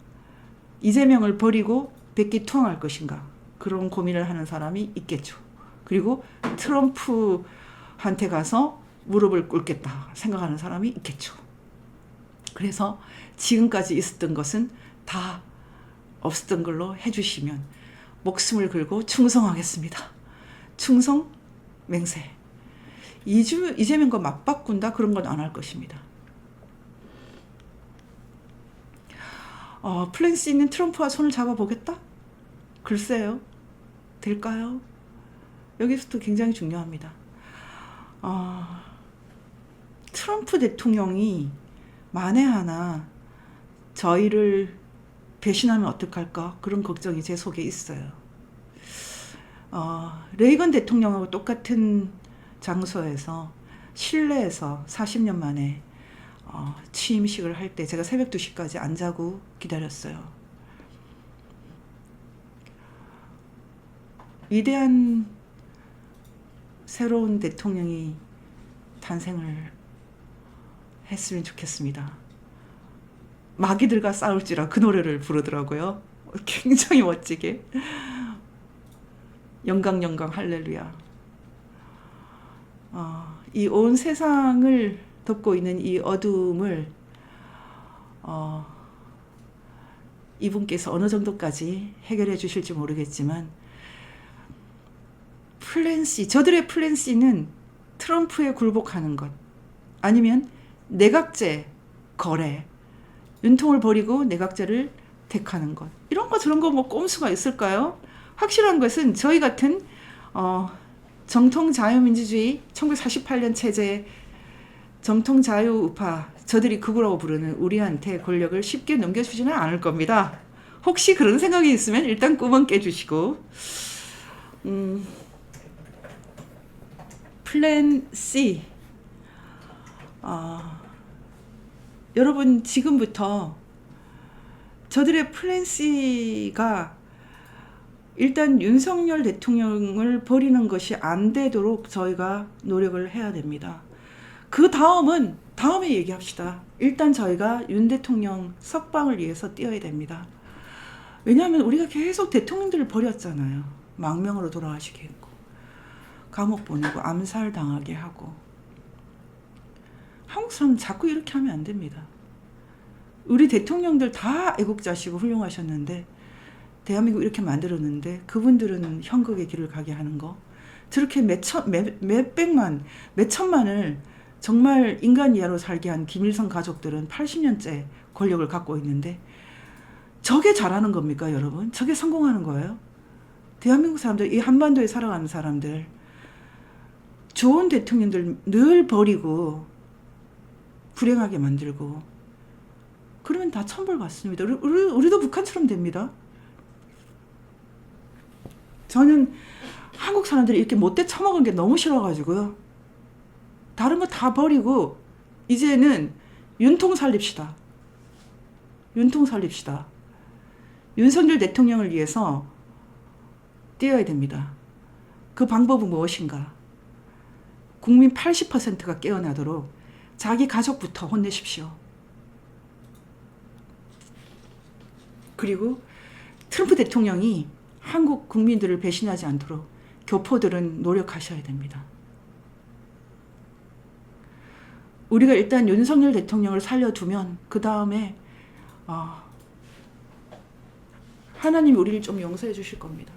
S1: 이재명을 버리고 백기투항할 것인가, 그런 고민을 하는 사람이 있겠죠. 그리고 트럼프한테 가서 무릎을 꿇겠다 생각하는 사람이 있겠죠. 그래서 지금까지 있었던 것은 다 없었던 걸로 해주시면 목숨을 걸고 충성하겠습니다. 충성 맹세. 이재명과 맞바꾼다, 그런 건 안 할 것입니다. 플랜 C는 트럼프와 손을 잡아보겠다? 글쎄요. 될까요? 여기서도 굉장히 중요합니다. 트럼프 대통령이 만에 하나 저희를 배신하면 어떡할까, 그런 걱정이 제 속에 있어요. 레이건 대통령하고 똑같은 장소에서 실내에서 40년 만에 취임식을 할 때 제가 새벽 2시까지 안 자고 기다렸어요. 위대한 새로운 대통령이 탄생을 했으면 좋겠습니다. 마귀들과 싸울지라, 그 노래를 부르더라고요. 굉장히 멋지게. 영광 영광 할렐루야. 이 온 세상을 덮고 있는 이 어두움을 이분께서 어느 정도까지 해결해 주실지 모르겠지만, 플랜 C, 저들의 플랜 C는 트럼프에 굴복하는 것, 아니면 내각제 거래, 윤통을 버리고 내각제를 택하는 것, 이런 거 저런 거 뭐 꼼수가 있을까요? 확실한 것은 저희 같은 정통 자유민주주의 1948년 체제 정통 자유우파, 저들이 극우라고 부르는 우리한테 권력을 쉽게 넘겨주지는 않을 겁니다. 혹시 그런 생각이 있으면 일단 꿈은 깨주시고, 플랜 C. 여러분, 지금부터 저들의 플랜 C가 일단 윤석열 대통령을 버리는 것이 안 되도록 저희가 노력을 해야 됩니다. 그 다음은 다음에 얘기합시다. 일단 저희가 윤 대통령 석방을 위해서 뛰어야 됩니다. 왜냐하면 우리가 계속 대통령들을 버렸잖아요. 망명으로 돌아가시게 했고, 감옥 보내고 암살당하게 하고. 한국 사람 자꾸 이렇게 하면 안 됩니다. 우리 대통령들 다 애국자시고 훌륭하셨는데, 대한민국 이렇게 만들었는데 그분들은 형극의 길을 가게 하는 거, 저렇게 몇백만, 몇천만을 정말 인간 이하로 살게 한 김일성 가족들은 80년째 권력을 갖고 있는데, 저게 잘하는 겁니까, 여러분? 저게 성공하는 거예요? 대한민국 사람들, 이 한반도에 살아가는 사람들, 좋은 대통령들 늘 버리고 불행하게 만들고, 그러면 다 천벌 받습니다. 우리도 북한처럼 됩니다. 저는 한국 사람들이 이렇게 못돼 처먹은 게 너무 싫어가지고요. 다른 거 다 버리고 이제는 윤통 살립시다. 윤통 살립시다. 윤석열 대통령을 위해서 뛰어야 됩니다. 그 방법은 무엇인가? 국민 80%가 깨어나도록 자기 가족부터 혼내십시오. 그리고 트럼프 대통령이 한국 국민들을 배신하지 않도록 교포들은 노력하셔야 됩니다. 우리가 일단 윤석열 대통령을 살려두면 그 다음에 하나님이 우리를 좀 용서해 주실 겁니다.